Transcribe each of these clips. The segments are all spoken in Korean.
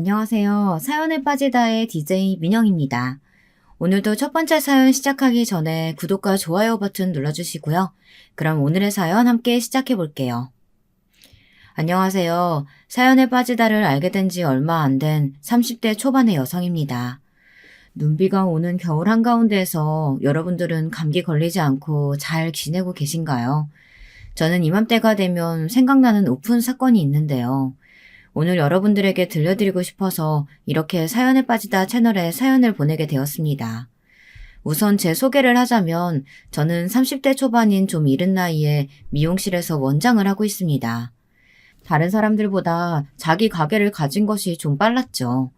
안녕하세요. 사연에 빠지다의 DJ 민영입니다. 오늘도 첫 번째 사연 시작하기 전에 구독과 좋아요 버튼 눌러주시고요. 그럼 오늘의 사연 함께 시작해 볼게요. 안녕하세요. 사연에 빠지다를 알게 된 지 얼마 안 된 30대 초반의 여성입니다. 눈비가 오는 겨울 한가운데에서 여러분들은 감기 걸리지 않고 잘 지내고 계신가요? 저는 이맘때가 되면 생각나는 오픈 사건이 있는데요. 오늘 여러분들에게 들려드리고 싶어서 이렇게 사연에 빠지다 채널에 사연을 보내게 되었습니다. 우선 제 소개를 하자면 저는 30대 초반인 좀 이른 나이에 미용실에서 원장을 하고 있습니다. 다른 사람들보다 자기 가게를 가진 것이 좀 빨랐죠.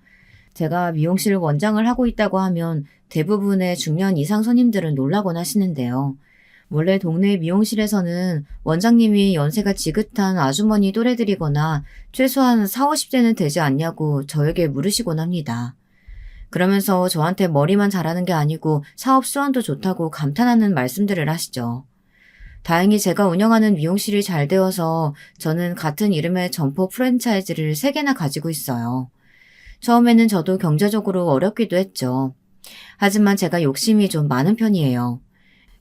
제가 미용실 원장을 하고 있다고 하면 대부분의 중년 이상 손님들은 놀라곤 하시는데요. 원래 동네 미용실에서는 원장님이 연세가 지긋한 아주머니 또래들이거나 최소한 4, 50대는 되지 않냐고 저에게 물으시곤 합니다. 그러면서 저한테 머리만 잘하는 게 아니고 사업 수완도 좋다고 감탄하는 말씀들을 하시죠. 다행히 제가 운영하는 미용실이 잘 되어서 저는 같은 이름의 점포 프랜차이즈를 3개나 가지고 있어요. 처음에는 저도 경제적으로 어렵기도 했죠. 하지만 제가 욕심이 좀 많은 편이에요.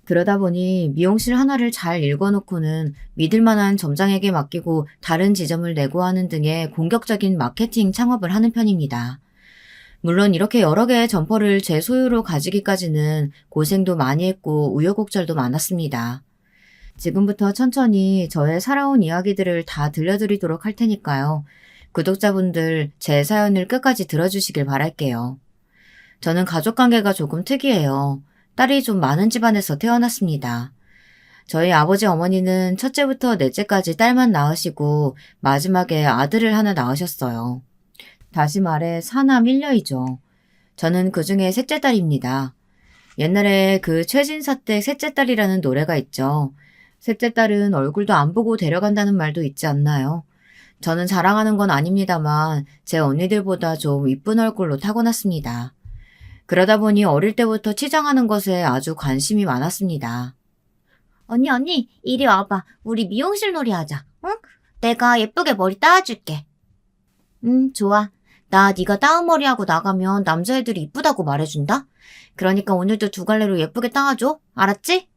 그러다 보니 미용실 하나를 잘 읽어놓고는 믿을 만한 점장에게 맡기고 다른 지점을 내고하는 등의 공격적인 마케팅 창업을 하는 편입니다. 물론 이렇게 여러 개의 점포를 제 소유로 가지기까지는 고생도 많이 했고 우여곡절도 많았습니다. 지금부터 천천히 저의 살아온 이야기들을 다 들려드리도록 할 테니까요. 구독자분들 제 사연을 끝까지 들어주시길 바랄게요. 저는 가족관계가 조금 특이해요. 딸이 좀 많은 집안에서 태어났습니다. 저희 아버지 어머니는 첫째부터 넷째까지 딸만 낳으시고 마지막에 아들을 하나 낳으셨어요. 다시 말해 사남 1녀이죠. 저는 그 중에 셋째 딸입니다. 옛날에 그 최진사댁 셋째 딸이라는 노래가 있죠. 셋째 딸은 얼굴도 안 보고 데려간다는 말도 있지 않나요? 저는 자랑하는 건 아닙니다만 제 언니들보다 좀 이쁜 얼굴로 타고났습니다. 그러다 보니 어릴 때부터 치장하는 것에 아주 관심이 많았습니다. 언니, 이리 와봐. 우리 미용실 놀이 하자, 응? 내가 예쁘게 머리 따줄게. 응, 좋아. 나 네가 따은 머리하고 나가면 남자애들이 이쁘다고 말해준다? 그러니까 오늘도 두 갈래로 예쁘게 따아줘. 알았지?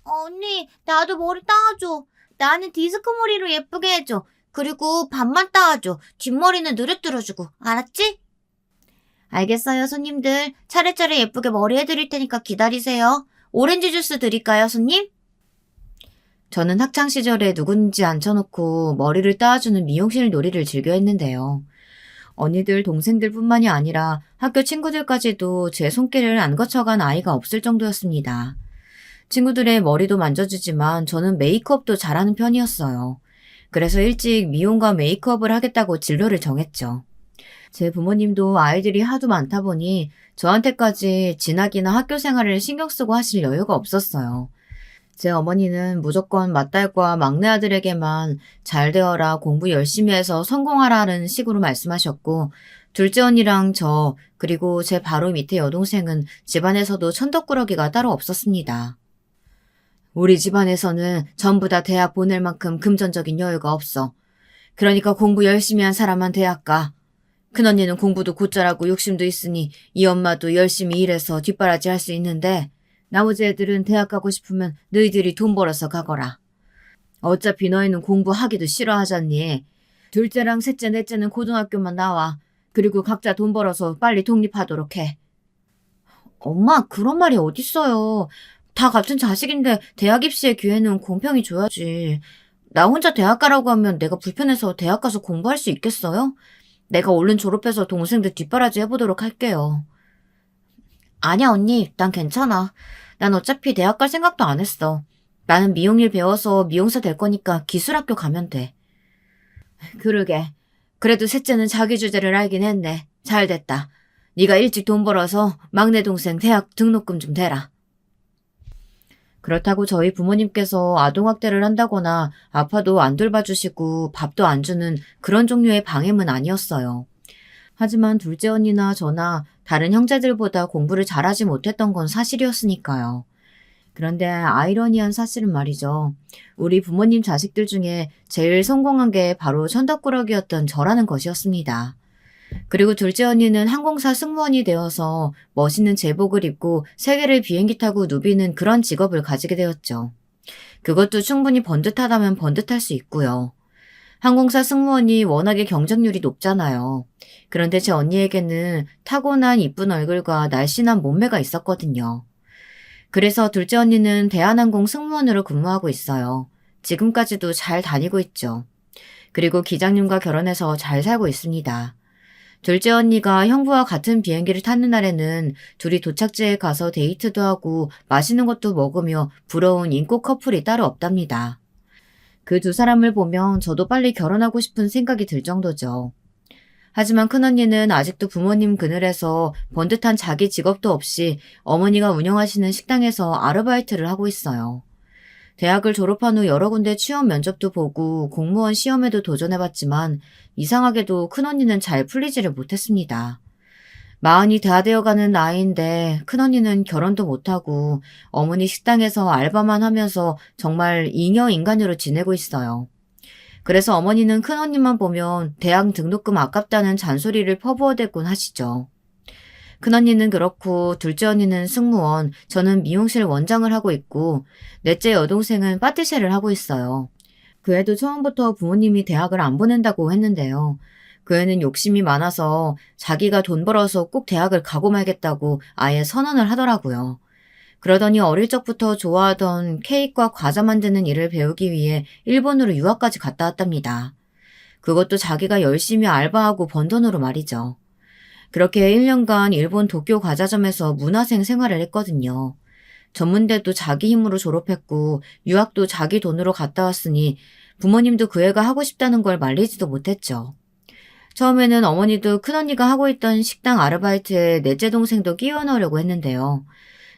언니, 나도 머리 따아줘. 나는 디스크 머리로 예쁘게 해줘. 그리고 반만 따아줘. 뒷머리는 느려뜨려주고. 알았지? 알겠어요, 손님들. 차례차례 예쁘게 머리 해드릴 테니까 기다리세요. 오렌지 주스 드릴까요, 손님? 저는 학창시절에 누군지 앉혀놓고 머리를 따주는 미용실 놀이를 즐겨 했는데요. 언니들, 동생들 뿐만이 아니라 학교 친구들까지도 제 손길을 안 거쳐간 아이가 없을 정도였습니다. 친구들의 머리도 만져주지만 저는 메이크업도 잘하는 편이었어요. 그래서 일찍 미용과 메이크업을 하겠다고 진로를 정했죠. 제 부모님도 아이들이 하도 많다 보니 저한테까지 진학이나 학교 생활을 신경 쓰고 하실 여유가 없었어요. 제 어머니는 무조건 맏딸과 막내 아들에게만 잘 되어라, 공부 열심히 해서 성공하라는 식으로 말씀하셨고, 둘째 언니랑 저, 그리고 제 바로 밑에 여동생은 집안에서도 천덕꾸러기가 따로 없었습니다. 우리 집안에서는 전부 다 대학 보낼 만큼 금전적인 여유가 없어. 그러니까 공부 열심히 한 사람만 대학 가. 큰언니는 공부도 곧잘하고 욕심도 있으니 이 엄마도 열심히 일해서 뒷바라지 할 수 있는데 나머지 애들은 대학 가고 싶으면 너희들이 돈 벌어서 가거라. 어차피 너희는 공부하기도 싫어하잖니. 둘째랑 셋째, 넷째는 고등학교만 나와. 그리고 각자 돈 벌어서 빨리 독립하도록 해. 엄마, 그런 말이 어딨어요. 다 같은 자식인데 대학 입시의 기회는 공평히 줘야지. 나 혼자 대학 가라고 하면 내가 불편해서 대학 가서 공부할 수 있겠어요? 내가 얼른 졸업해서 동생들 뒷바라지 해보도록 할게요. 아니야, 언니. 난 괜찮아. 난 어차피 대학 갈 생각도 안 했어. 나는 미용일 배워서 미용사 될 거니까 기술학교 가면 돼. 그러게. 그래도 셋째는 자기 주제를 알긴 했네. 잘 됐다. 네가 일찍 돈 벌어서 막내 동생 대학 등록금 좀 대라. 그렇다고 저희 부모님께서 아동학대를 한다거나 아파도 안 돌봐주시고 밥도 안 주는 그런 종류의 방임은 아니었어요. 하지만 둘째 언니나 저나 다른 형제들보다 공부를 잘하지 못했던 건 사실이었으니까요. 그런데 아이러니한 사실은 말이죠. 우리 부모님 자식들 중에 제일 성공한 게 바로 천덕꾸러기였던 저라는 것이었습니다. 그리고 둘째 언니는 항공사 승무원이 되어서 멋있는 제복을 입고 세계를 비행기 타고 누비는 그런 직업을 가지게 되었죠. 그것도 충분히 번듯하다면 번듯할 수 있고요. 항공사 승무원이 워낙에 경쟁률이 높잖아요. 그런데 제 언니에게는 타고난 이쁜 얼굴과 날씬한 몸매가 있었거든요. 그래서 둘째 언니는 대한항공 승무원으로 근무하고 있어요. 지금까지도 잘 다니고 있죠. 그리고 기장님과 결혼해서 잘 살고 있습니다. 둘째 언니가 형부와 같은 비행기를 타는 날에는 둘이 도착지에 가서 데이트도 하고 맛있는 것도 먹으며 부러운 인고 커플이 따로 없답니다. 그 두 사람을 보면 저도 빨리 결혼하고 싶은 생각이 들 정도죠. 하지만 큰언니는 아직도 부모님 그늘에서 번듯한 자기 직업도 없이 어머니가 운영하시는 식당에서 아르바이트를 하고 있어요. 대학을 졸업한 후 여러 군데 취업 면접도 보고 공무원 시험에도 도전해봤지만 이상하게도 큰언니는 잘 풀리지를 못했습니다. 마흔이 다 되어가는 나이인데 큰언니는 결혼도 못하고 어머니 식당에서 알바만 하면서 정말 잉여 인간으로 지내고 있어요. 그래서 어머니는 큰언니만 보면 대학 등록금 아깝다는 잔소리를 퍼부어대곤 하시죠. 큰언니는 그렇고 둘째 언니는 승무원, 저는 미용실 원장을 하고 있고 넷째 여동생은 파티셰를 하고 있어요. 그 애도 처음부터 부모님이 대학을 안 보낸다고 했는데요. 그 애는 욕심이 많아서 자기가 돈 벌어서 꼭 대학을 가고 말겠다고 아예 선언을 하더라고요. 그러더니 어릴 적부터 좋아하던 케이크와 과자 만드는 일을 배우기 위해 일본으로 유학까지 갔다 왔답니다. 그것도 자기가 열심히 알바하고 번 돈으로 말이죠. 그렇게 1년간 일본 도쿄 과자점에서 문화생 생활을 했거든요. 전문대도 자기 힘으로 졸업했고 유학도 자기 돈으로 갔다 왔으니 부모님도 그 애가 하고 싶다는 걸 말리지도 못했죠. 처음에는 어머니도 큰언니가 하고 있던 식당 아르바이트에 넷째 동생도 끼워 넣으려고 했는데요.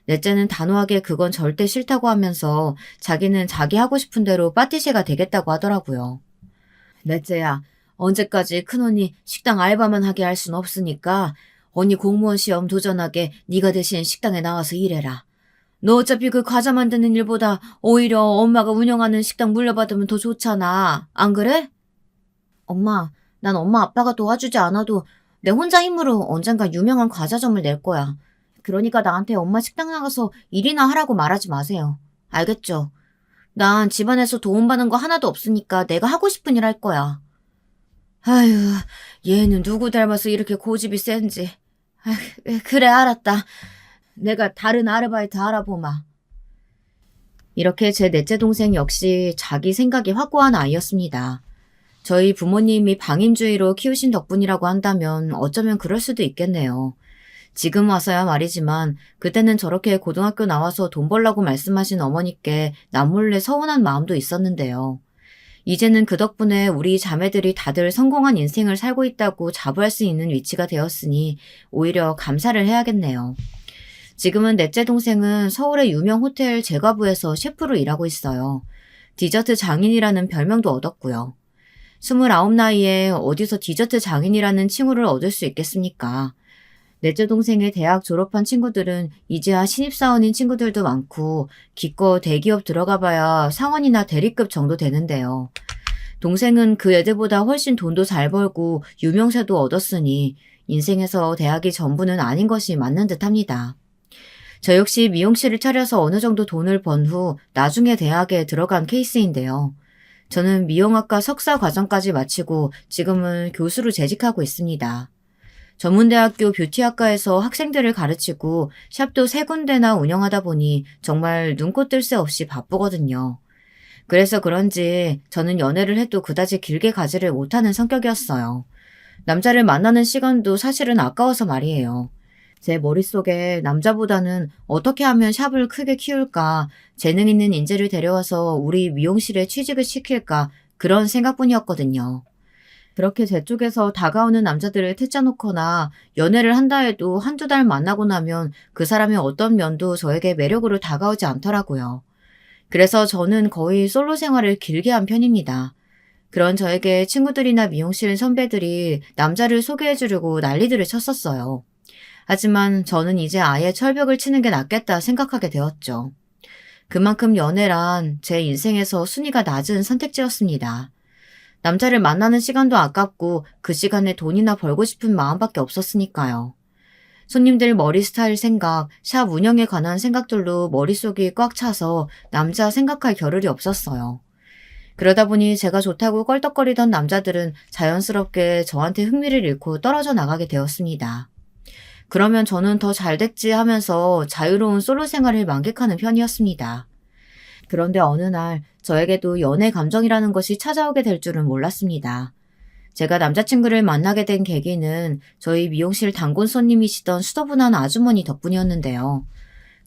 넷째는 단호하게 그건 절대 싫다고 하면서 자기는 자기 하고 싶은 대로 파티셰가 되겠다고 하더라고요. 넷째야, 언제까지 큰언니 식당 알바만 하게 할 순 없으니까 언니 공무원 시험 도전하게 네가 대신 식당에 나와서 일해라. 너 어차피 그 과자 만드는 일보다 오히려 엄마가 운영하는 식당 물려받으면 더 좋잖아. 안 그래? 엄마, 난 엄마 아빠가 도와주지 않아도 내 혼자 힘으로 언젠가 유명한 과자점을 낼 거야. 그러니까 나한테 엄마 식당 나가서 일이나 하라고 말하지 마세요. 알겠죠? 난 집안에서 도움받는 거 하나도 없으니까 내가 하고 싶은 일 할 거야. 아휴, 얘는 누구 닮아서 이렇게 고집이 센지. 그래, 알았다. 내가 다른 아르바이트 알아보마. 이렇게 제 넷째 동생 역시 자기 생각이 확고한 아이였습니다. 저희 부모님이 방임주의로 키우신 덕분이라고 한다면 어쩌면 그럴 수도 있겠네요. 지금 와서야 말이지만 그때는 저렇게 고등학교 나와서 돈 벌라고 말씀하신 어머니께 남몰래 서운한 마음도 있었는데요. 이제는 그 덕분에 우리 자매들이 다들 성공한 인생을 살고 있다고 자부할 수 있는 위치가 되었으니 오히려 감사를 해야겠네요. 지금은 넷째 동생은 서울의 유명 호텔 제과부에서 셰프로 일하고 있어요. 디저트 장인이라는 별명도 얻었고요. 29 나이에 어디서 디저트 장인이라는 칭호를 얻을 수 있겠습니까? 넷째 동생의 대학 졸업한 친구들은 이제야 신입사원인 친구들도 많고 기껏 대기업 들어가봐야 사원이나 대리급 정도 되는데요. 동생은 그 애들보다 훨씬 돈도 잘 벌고 유명세도 얻었으니 인생에서 대학이 전부는 아닌 것이 맞는 듯합니다. 저 역시 미용실을 차려서 어느 정도 돈을 번 후 나중에 대학에 들어간 케이스인데요. 저는 미용학과 석사 과정까지 마치고 지금은 교수로 재직하고 있습니다. 전문대학교 뷰티학과에서 학생들을 가르치고 샵도 3군데나 운영하다 보니 정말 눈코 뜰 새 없이 바쁘거든요. 그래서 그런지 저는 연애를 해도 그다지 길게 가지를 못하는 성격이었어요. 남자를 만나는 시간도 사실은 아까워서 말이에요. 제 머릿속에 남자보다는 어떻게 하면 샵을 크게 키울까, 재능 있는 인재를 데려와서 우리 미용실에 취직을 시킬까 그런 생각뿐이었거든요. 그렇게 제 쪽에서 다가오는 남자들을 퇴짜놓거나 연애를 한다 해도 한두 달 만나고 나면 그 사람의 어떤 면도 저에게 매력으로 다가오지 않더라고요. 그래서 저는 거의 솔로 생활을 길게 한 편입니다. 그런 저에게 친구들이나 미용실 선배들이 남자를 소개해주려고 난리들을 쳤었어요. 하지만 저는 이제 아예 철벽을 치는 게 낫겠다 생각하게 되었죠. 그만큼 연애란 제 인생에서 순위가 낮은 선택지였습니다. 남자를 만나는 시간도 아깝고 그 시간에 돈이나 벌고 싶은 마음밖에 없었으니까요. 손님들 머리 스타일 생각, 샵 운영에 관한 생각들로 머릿속이 꽉 차서 남자 생각할 겨를이 없었어요. 그러다 보니 제가 좋다고 껄떡거리던 남자들은 자연스럽게 저한테 흥미를 잃고 떨어져 나가게 되었습니다. 그러면 저는 더 잘됐지 하면서 자유로운 솔로 생활을 만끽하는 편이었습니다. 그런데 어느 날 저에게도 연애 감정이라는 것이 찾아오게 될 줄은 몰랐습니다. 제가 남자친구를 만나게 된 계기는 저희 미용실 단골 손님이시던 수더분한 아주머니 덕분이었는데요.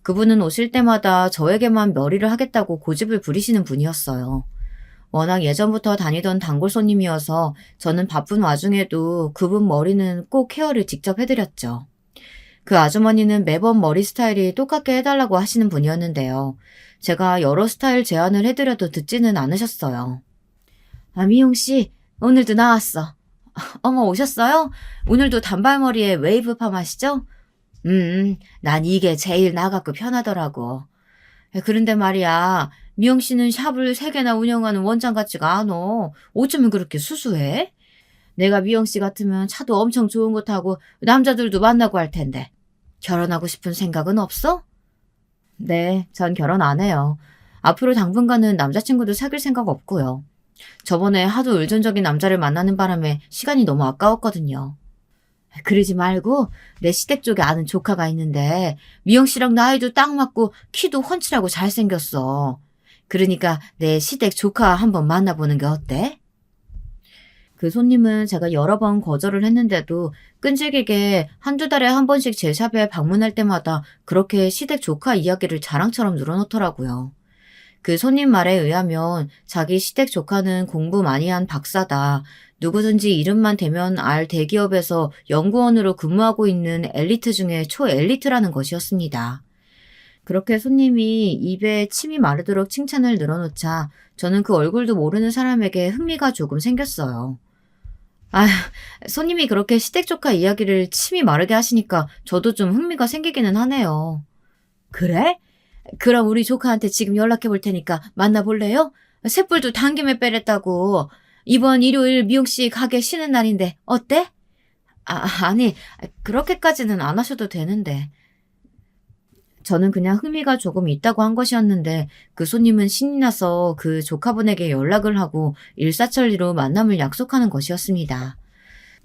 그분은 오실 때마다 저에게만 머리를 하겠다고 고집을 부리시는 분이었어요. 워낙 예전부터 다니던 단골 손님이어서 저는 바쁜 와중에도 그분 머리는 꼭 케어를 직접 해드렸죠. 그 아주머니는 매번 머리 스타일이 똑같게 해달라고 하시는 분이었는데요. 제가 여러 스타일 제안을 해드려도 듣지는 않으셨어요. 아, 미용씨, 오늘도 나왔어. 어머, 오셨어요? 오늘도 단발머리에 웨이브 파마시죠? 난 이게 제일 나같고 편하더라고. 그런데 말이야, 미용씨는 샵을 3개나 운영하는 원장 같지가 않어. 어쩌면 그렇게 수수해? 내가 미용씨 같으면 차도 엄청 좋은 거 타고 남자들도 만나고 할 텐데. 결혼하고 싶은 생각은 없어? 네, 전 결혼 안 해요. 앞으로 당분간은 남자친구도 사귈 생각 없고요. 저번에 하도 의존적인 남자를 만나는 바람에 시간이 너무 아까웠거든요. 그러지 말고 내 시댁 쪽에 아는 조카가 있는데 미영씨랑 나이도 딱 맞고 키도 훤칠하고 잘생겼어. 그러니까 내 시댁 조카 한번 만나보는 게 어때? 그 손님은 제가 여러 번 거절을 했는데도 끈질기게 한두 달에 한 번씩 제 샵에 방문할 때마다 그렇게 시댁 조카 이야기를 자랑처럼 늘어놓더라고요. 그 손님 말에 의하면 자기 시댁 조카는 공부 많이 한 박사다. 누구든지 이름만 대면 알 대기업에서 연구원으로 근무하고 있는 엘리트 중에 초엘리트라는 것이었습니다. 그렇게 손님이 입에 침이 마르도록 칭찬을 늘어놓자 저는 그 얼굴도 모르는 사람에게 흥미가 조금 생겼어요. 아휴, 손님이 그렇게 시댁 조카 이야기를 침이 마르게 하시니까 저도 좀 흥미가 생기기는 하네요. 그래? 그럼 우리 조카한테 지금 연락해 볼 테니까 만나볼래요? 쇳불도 당김에 빼랬다고. 이번 일요일 미용씨 가게 쉬는 날인데 어때? 아니, 그렇게까지는 안 하셔도 되는데. 저는 그냥 흥미가 조금 있다고 한 것이었는데 그 손님은 신이 나서 그 조카분에게 연락을 하고 일사천리로 만남을 약속하는 것이었습니다.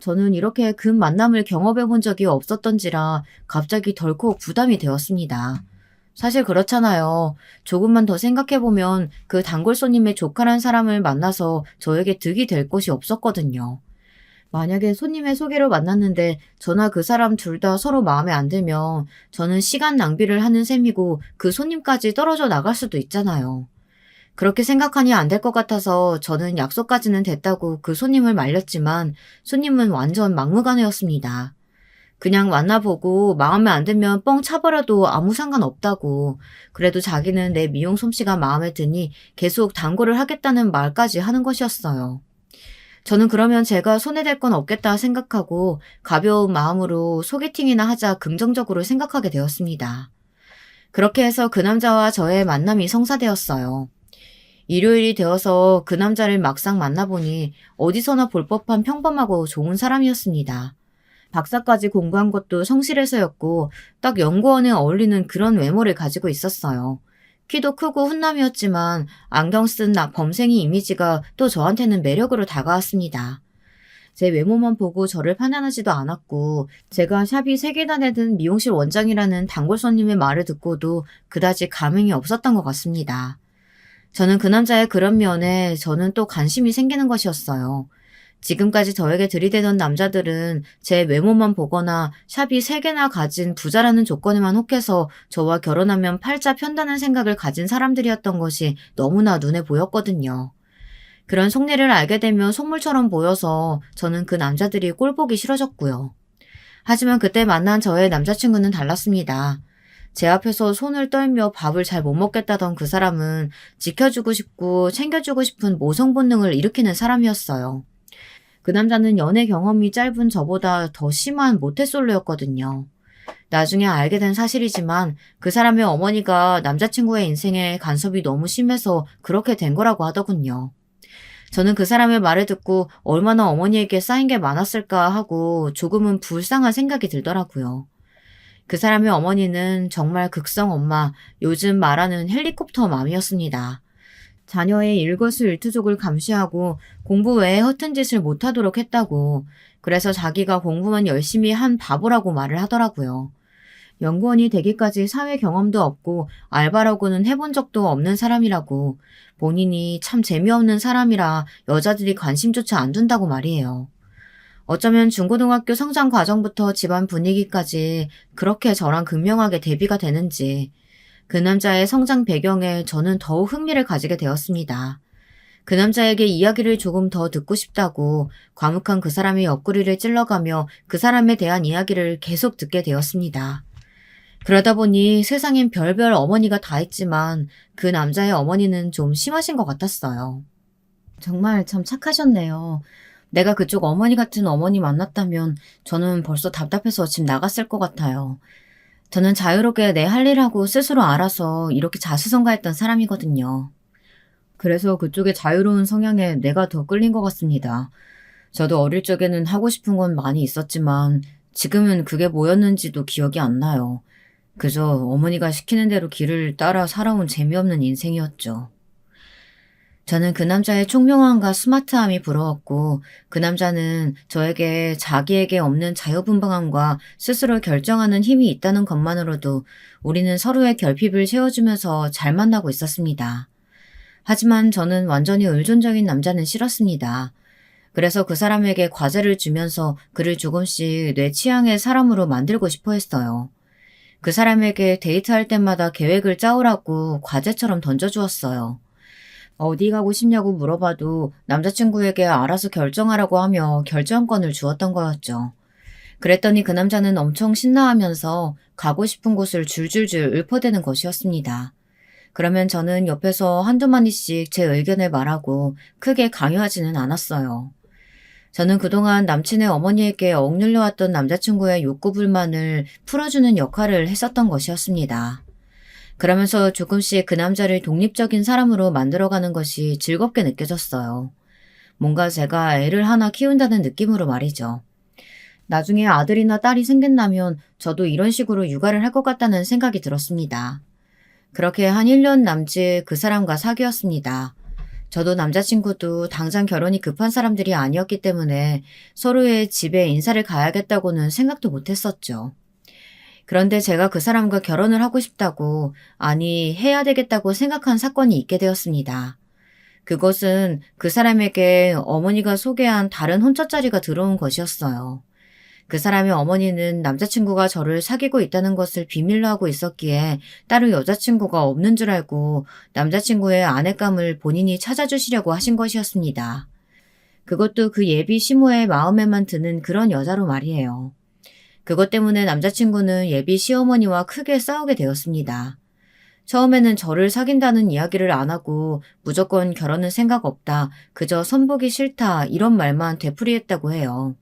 저는 이렇게 그 만남을 경험해 본 적이 없었던지라 갑자기 덜컥 부담이 되었습니다. 사실 그렇잖아요. 조금만 더 생각해보면 그 단골 손님의 조카란 사람을 만나서 저에게 득이 될 것이 없었거든요. 만약에 손님의 소개로 만났는데 저나 그 사람 둘 다 서로 마음에 안 들면 저는 시간 낭비를 하는 셈이고 그 손님까지 떨어져 나갈 수도 있잖아요. 그렇게 생각하니 안 될 것 같아서 저는 약속까지는 됐다고 그 손님을 말렸지만 손님은 완전 막무가내였습니다. 그냥 만나보고 마음에 안 들면 뻥 차버려도 아무 상관없다고. 그래도 자기는 내 미용 솜씨가 마음에 드니 계속 단골을 하겠다는 말까지 하는 것이었어요. 저는 그러면 제가 손해될 건 없겠다 생각하고 가벼운 마음으로 소개팅이나 하자 긍정적으로 생각하게 되었습니다. 그렇게 해서 그 남자와 저의 만남이 성사되었어요. 일요일이 되어서 그 남자를 막상 만나보니 어디서나 볼 법한 평범하고 좋은 사람이었습니다. 박사까지 공부한 것도 성실해서였고 딱 연구원에 어울리는 그런 외모를 가지고 있었어요. 키도 크고 훈남이었지만 안경 쓴 범생이 이미지가 또 저한테는 매력으로 다가왔습니다. 제 외모만 보고 저를 판단하지도 않았고 제가 샵이 3개나 되는 미용실 원장이라는 단골 손님의 말을 듣고도 그다지 감흥이 없었던 것 같습니다. 저는 그 남자의 그런 면에 저는 또 관심이 생기는 것이었어요. 지금까지 저에게 들이대던 남자들은 제 외모만 보거나 샵이 3개나 가진 부자라는 조건에만 혹해서 저와 결혼하면 팔자 편다는 생각을 가진 사람들이었던 것이 너무나 눈에 보였거든요. 그런 속내를 알게 되면 속물처럼 보여서 저는 그 남자들이 꼴보기 싫어졌고요. 하지만 그때 만난 저의 남자친구는 달랐습니다. 제 앞에서 손을 떨며 밥을 잘 못 먹겠다던 그 사람은 지켜주고 싶고 챙겨주고 싶은 모성 본능을 일으키는 사람이었어요. 그 남자는 연애 경험이 짧은 저보다 더 심한 모태솔로였거든요. 나중에 알게 된 사실이지만 그 사람의 어머니가 남자친구의 인생에 간섭이 너무 심해서 그렇게 된 거라고 하더군요. 저는 그 사람의 말을 듣고 얼마나 어머니에게 쌓인 게 많았을까 하고 조금은 불쌍한 생각이 들더라고요. 그 사람의 어머니는 정말 극성 엄마, 요즘 말하는 헬리콥터 맘이었습니다. 자녀의 일거수일투족을 감시하고 공부 외에 허튼 짓을 못하도록 했다고, 그래서 자기가 공부만 열심히 한 바보라고 말을 하더라고요. 연구원이 되기까지 사회 경험도 없고 알바라고는 해본 적도 없는 사람이라고, 본인이 참 재미없는 사람이라 여자들이 관심조차 안 둔다고 말이에요. 어쩌면 중고등학교 성장 과정부터 집안 분위기까지 그렇게 저랑 극명하게 대비가 되는지 그 남자의 성장 배경에 저는 더욱 흥미를 가지게 되었습니다. 그 남자에게 이야기를 조금 더 듣고 싶다고 과묵한 그 사람의 옆구리를 찔러가며 그 사람에 대한 이야기를 계속 듣게 되었습니다. 그러다 보니 세상엔 별별 어머니가 다 있지만 그 남자의 어머니는 좀 심하신 것 같았어요. 정말 참 착하셨네요. 내가 그쪽 어머니 같은 어머니 만났다면 저는 벌써 답답해서 집 나갔을 것 같아요. 저는 자유롭게 내 할 일하고 스스로 알아서 이렇게 자수성가했던 사람이거든요. 그래서 그쪽의 자유로운 성향에 내가 더 끌린 것 같습니다. 저도 어릴 적에는 하고 싶은 건 많이 있었지만 지금은 그게 뭐였는지도 기억이 안 나요. 그저 어머니가 시키는 대로 길을 따라 살아온 재미없는 인생이었죠. 저는 그 남자의 총명함과 스마트함이 부러웠고 그 남자는 저에게 자기에게 없는 자유분방함과 스스로 결정하는 힘이 있다는 것만으로도 우리는 서로의 결핍을 채워주면서 잘 만나고 있었습니다. 하지만 저는 완전히 의존적인 남자는 싫었습니다. 그래서 그 사람에게 과제를 주면서 그를 조금씩 내 취향의 사람으로 만들고 싶어 했어요. 그 사람에게 데이트할 때마다 계획을 짜오라고 과제처럼 던져주었어요. 어디 가고 싶냐고 물어봐도 남자친구에게 알아서 결정하라고 하며 결정권을 주었던 거였죠. 그랬더니 그 남자는 엄청 신나하면서 가고 싶은 곳을 줄줄줄 읊어대는 것이었습니다. 그러면 저는 옆에서 한두 마디씩 제 의견을 말하고 크게 강요하지는 않았어요. 저는 그동안 남친의 어머니에게 억눌려왔던 남자친구의 욕구 불만을 풀어주는 역할을 했었던 것이었습니다. 그러면서 조금씩 그 남자를 독립적인 사람으로 만들어가는 것이 즐겁게 느껴졌어요. 뭔가 제가 애를 하나 키운다는 느낌으로 말이죠. 나중에 아들이나 딸이 생긴다면 저도 이런 식으로 육아를 할 것 같다는 생각이 들었습니다. 그렇게 한 1년 남짓 그 사람과 사귀었습니다. 저도 남자친구도 당장 결혼이 급한 사람들이 아니었기 때문에 서로의 집에 인사를 가야겠다고는 생각도 못했었죠. 그런데 제가 그 사람과 결혼을 하고 싶다고, 아니 해야 되겠다고 생각한 사건이 있게 되었습니다. 그것은 그 사람에게 어머니가 소개한 다른 혼처자리가 들어온 것이었어요. 그 사람의 어머니는 남자친구가 저를 사귀고 있다는 것을 비밀로 하고 있었기에 따로 여자친구가 없는 줄 알고 남자친구의 아내감을 본인이 찾아주시려고 하신 것이었습니다. 그것도 그 예비 시모의 마음에만 드는 그런 여자로 말이에요. 그것 때문에 남자친구는 예비 시어머니와 크게 싸우게 되었습니다. 처음에는 저를 사귄다는 이야기를 안 하고 무조건 결혼은 생각 없다, 그저 손보기 싫다 이런 말만 되풀이했다고 해요.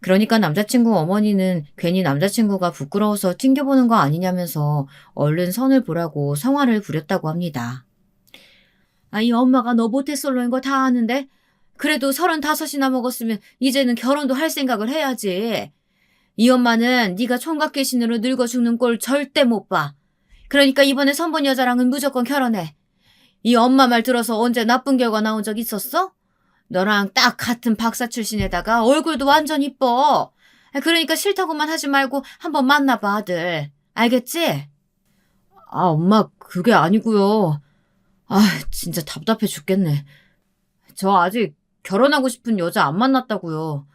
그러니까 남자친구 어머니는 괜히 남자친구가 부끄러워서 튕겨보는 거 아니냐면서 얼른 선을 보라고 성화를 부렸다고 합니다. 이 엄마가 너 모태솔로인 거 다 아는데? 그래도 35이나 먹었으면 이제는 결혼도 할 생각을 해야지. 이 엄마는 네가 총각 귀신으로 늙어 죽는 꼴 절대 못 봐. 그러니까 이번에 선본 여자랑은 무조건 결혼해. 이 엄마 말 들어서 언제 나쁜 결과 나온 적 있었어? 너랑 딱 같은 박사 출신에다가 얼굴도 완전 이뻐. 그러니까 싫다고만 하지 말고 한번 만나봐, 아들. 알겠지? 엄마, 그게 아니고요. 진짜 답답해 죽겠네. 저 아직 결혼하고 싶은 여자 안 만났다고요.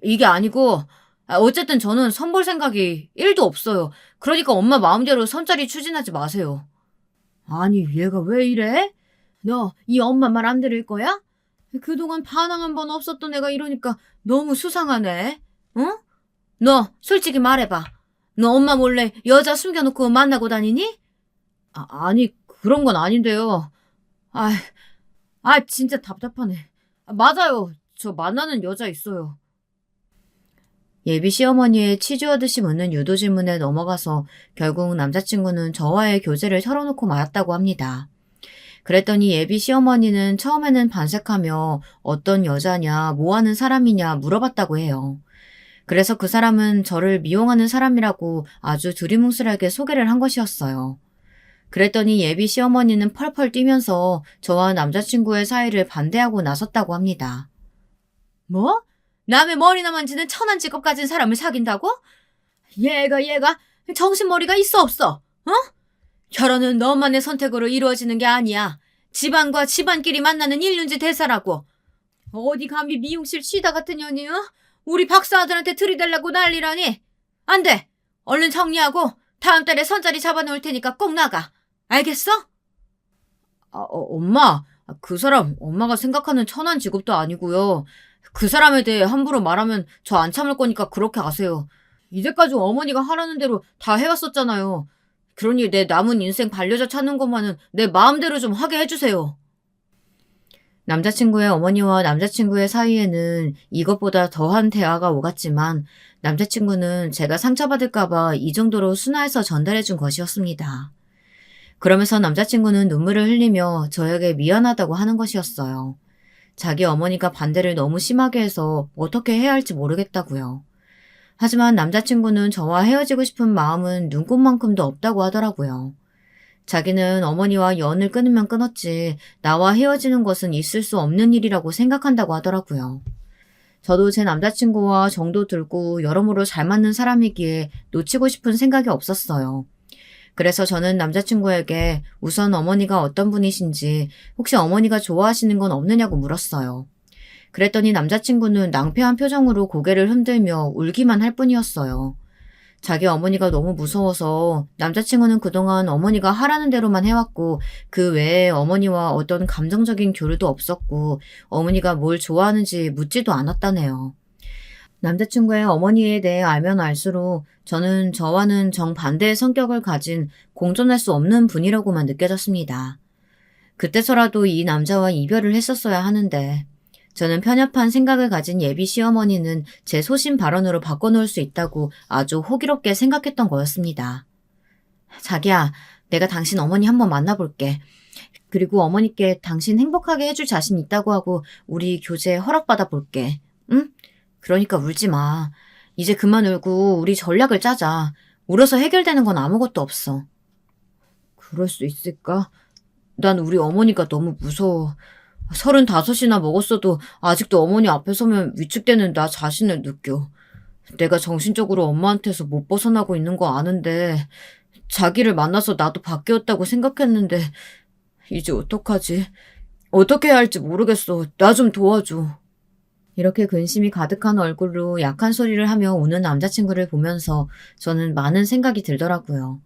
이게 아니고 어쨌든 저는 선 볼 생각이 1도 없어요. 그러니까 엄마 마음대로 선자리 추진하지 마세요. 아니, 얘가 왜 이래? 너 이 엄마 말 안 들을 거야? 그동안 반항 한 번 없었던 애가 이러니까 너무 수상하네. 응? 너 솔직히 말해봐. 너 엄마 몰래 여자 숨겨놓고 만나고 다니니? 아니, 그런 건 아닌데요. 진짜 답답하네. 맞아요. 저 만나는 여자 있어요. 예비 시어머니의 치주하듯이 묻는 유도 질문에 넘어가서 결국 남자친구는 저와의 교제를 털어놓고 말았다고 합니다. 그랬더니 예비 시어머니는 처음에는 반색하며 어떤 여자냐, 뭐 하는 사람이냐 물어봤다고 해요. 그래서 그 사람은 저를 미용하는 사람이라고 아주 두리뭉술하게 소개를 한 것이었어요. 그랬더니 예비 시어머니는 펄펄 뛰면서 저와 남자친구의 사이를 반대하고 나섰다고 합니다. 뭐? 남의 머리나 만지는 천한 직업 가진 사람을 사귄다고? 얘가 정신머리가 있어 없어? 어? 결혼은 너만의 선택으로 이루어지는 게 아니야. 집안과 집안끼리 만나는 일륜지 대사라고. 어디 감히 미용실 쉬다 같은 년이, 어? 우리 박사아들한테 들이대려고 난리라니. 안 돼. 얼른 정리하고 다음 달에 선자리 잡아놓을 테니까 꼭 나가. 알겠어? 엄마. 그 사람 엄마가 생각하는 천한 직업도 아니고요. 그 사람에 대해 함부로 말하면 저 안 참을 거니까 그렇게 아세요. 이제까지 어머니가 하라는 대로 다 해왔었잖아요. 그러니 내 남은 인생 반려자 찾는 것만은 내 마음대로 좀 하게 해주세요. 남자친구의 어머니와 남자친구의 사이에는 이것보다 더한 대화가 오갔지만 남자친구는 제가 상처받을까봐 이 정도로 순화해서 전달해준 것이었습니다. 그러면서 남자친구는 눈물을 흘리며 저에게 미안하다고 하는 것이었어요. 자기 어머니가 반대를 너무 심하게 해서 어떻게 해야 할지 모르겠다고요. 하지만 남자친구는 저와 헤어지고 싶은 마음은 눈꽃만큼도 없다고 하더라고요. 자기는 어머니와 연을 끊으면 끊었지 나와 헤어지는 것은 있을 수 없는 일이라고 생각한다고 하더라고요. 저도 제 남자친구와 정도 들고 여러모로 잘 맞는 사람이기에 놓치고 싶은 생각이 없었어요. 그래서 저는 남자친구에게 우선 어머니가 어떤 분이신지 혹시 어머니가 좋아하시는 건 없느냐고 물었어요. 그랬더니 남자친구는 낭패한 표정으로 고개를 흔들며 울기만 할 뿐이었어요. 자기 어머니가 너무 무서워서 남자친구는 그동안 어머니가 하라는 대로만 해왔고 그 외에 어머니와 어떤 감정적인 교류도 없었고 어머니가 뭘 좋아하는지 묻지도 않았다네요. 남자친구의 어머니에 대해 알면 알수록 저는 저와는 정반대의 성격을 가진 공존할 수 없는 분이라고만 느껴졌습니다. 그때서라도 이 남자와 이별을 했었어야 하는데 저는 편협한 생각을 가진 예비 시어머니는 제 소신 발언으로 바꿔놓을 수 있다고 아주 호기롭게 생각했던 거였습니다. 자기야, 내가 당신 어머니 한번 만나볼게. 그리고 어머니께 당신 행복하게 해줄 자신 있다고 하고 우리 교제 허락받아 볼게. 응? 그러니까 울지 마. 이제 그만 울고 우리 전략을 짜자. 울어서 해결되는 건 아무것도 없어. 그럴 수 있을까? 난 우리 어머니가 너무 무서워. 35이나 먹었어도 아직도 어머니 앞에 서면 위축되는 나 자신을 느껴. 내가 정신적으로 엄마한테서 못 벗어나고 있는 거 아는데 자기를 만나서 나도 바뀌었다고 생각했는데 이제 어떡하지? 어떻게 해야 할지 모르겠어. 나 좀 도와줘. 이렇게 근심이 가득한 얼굴로 약한 소리를 하며 우는 남자친구를 보면서 저는 많은 생각이 들더라고요.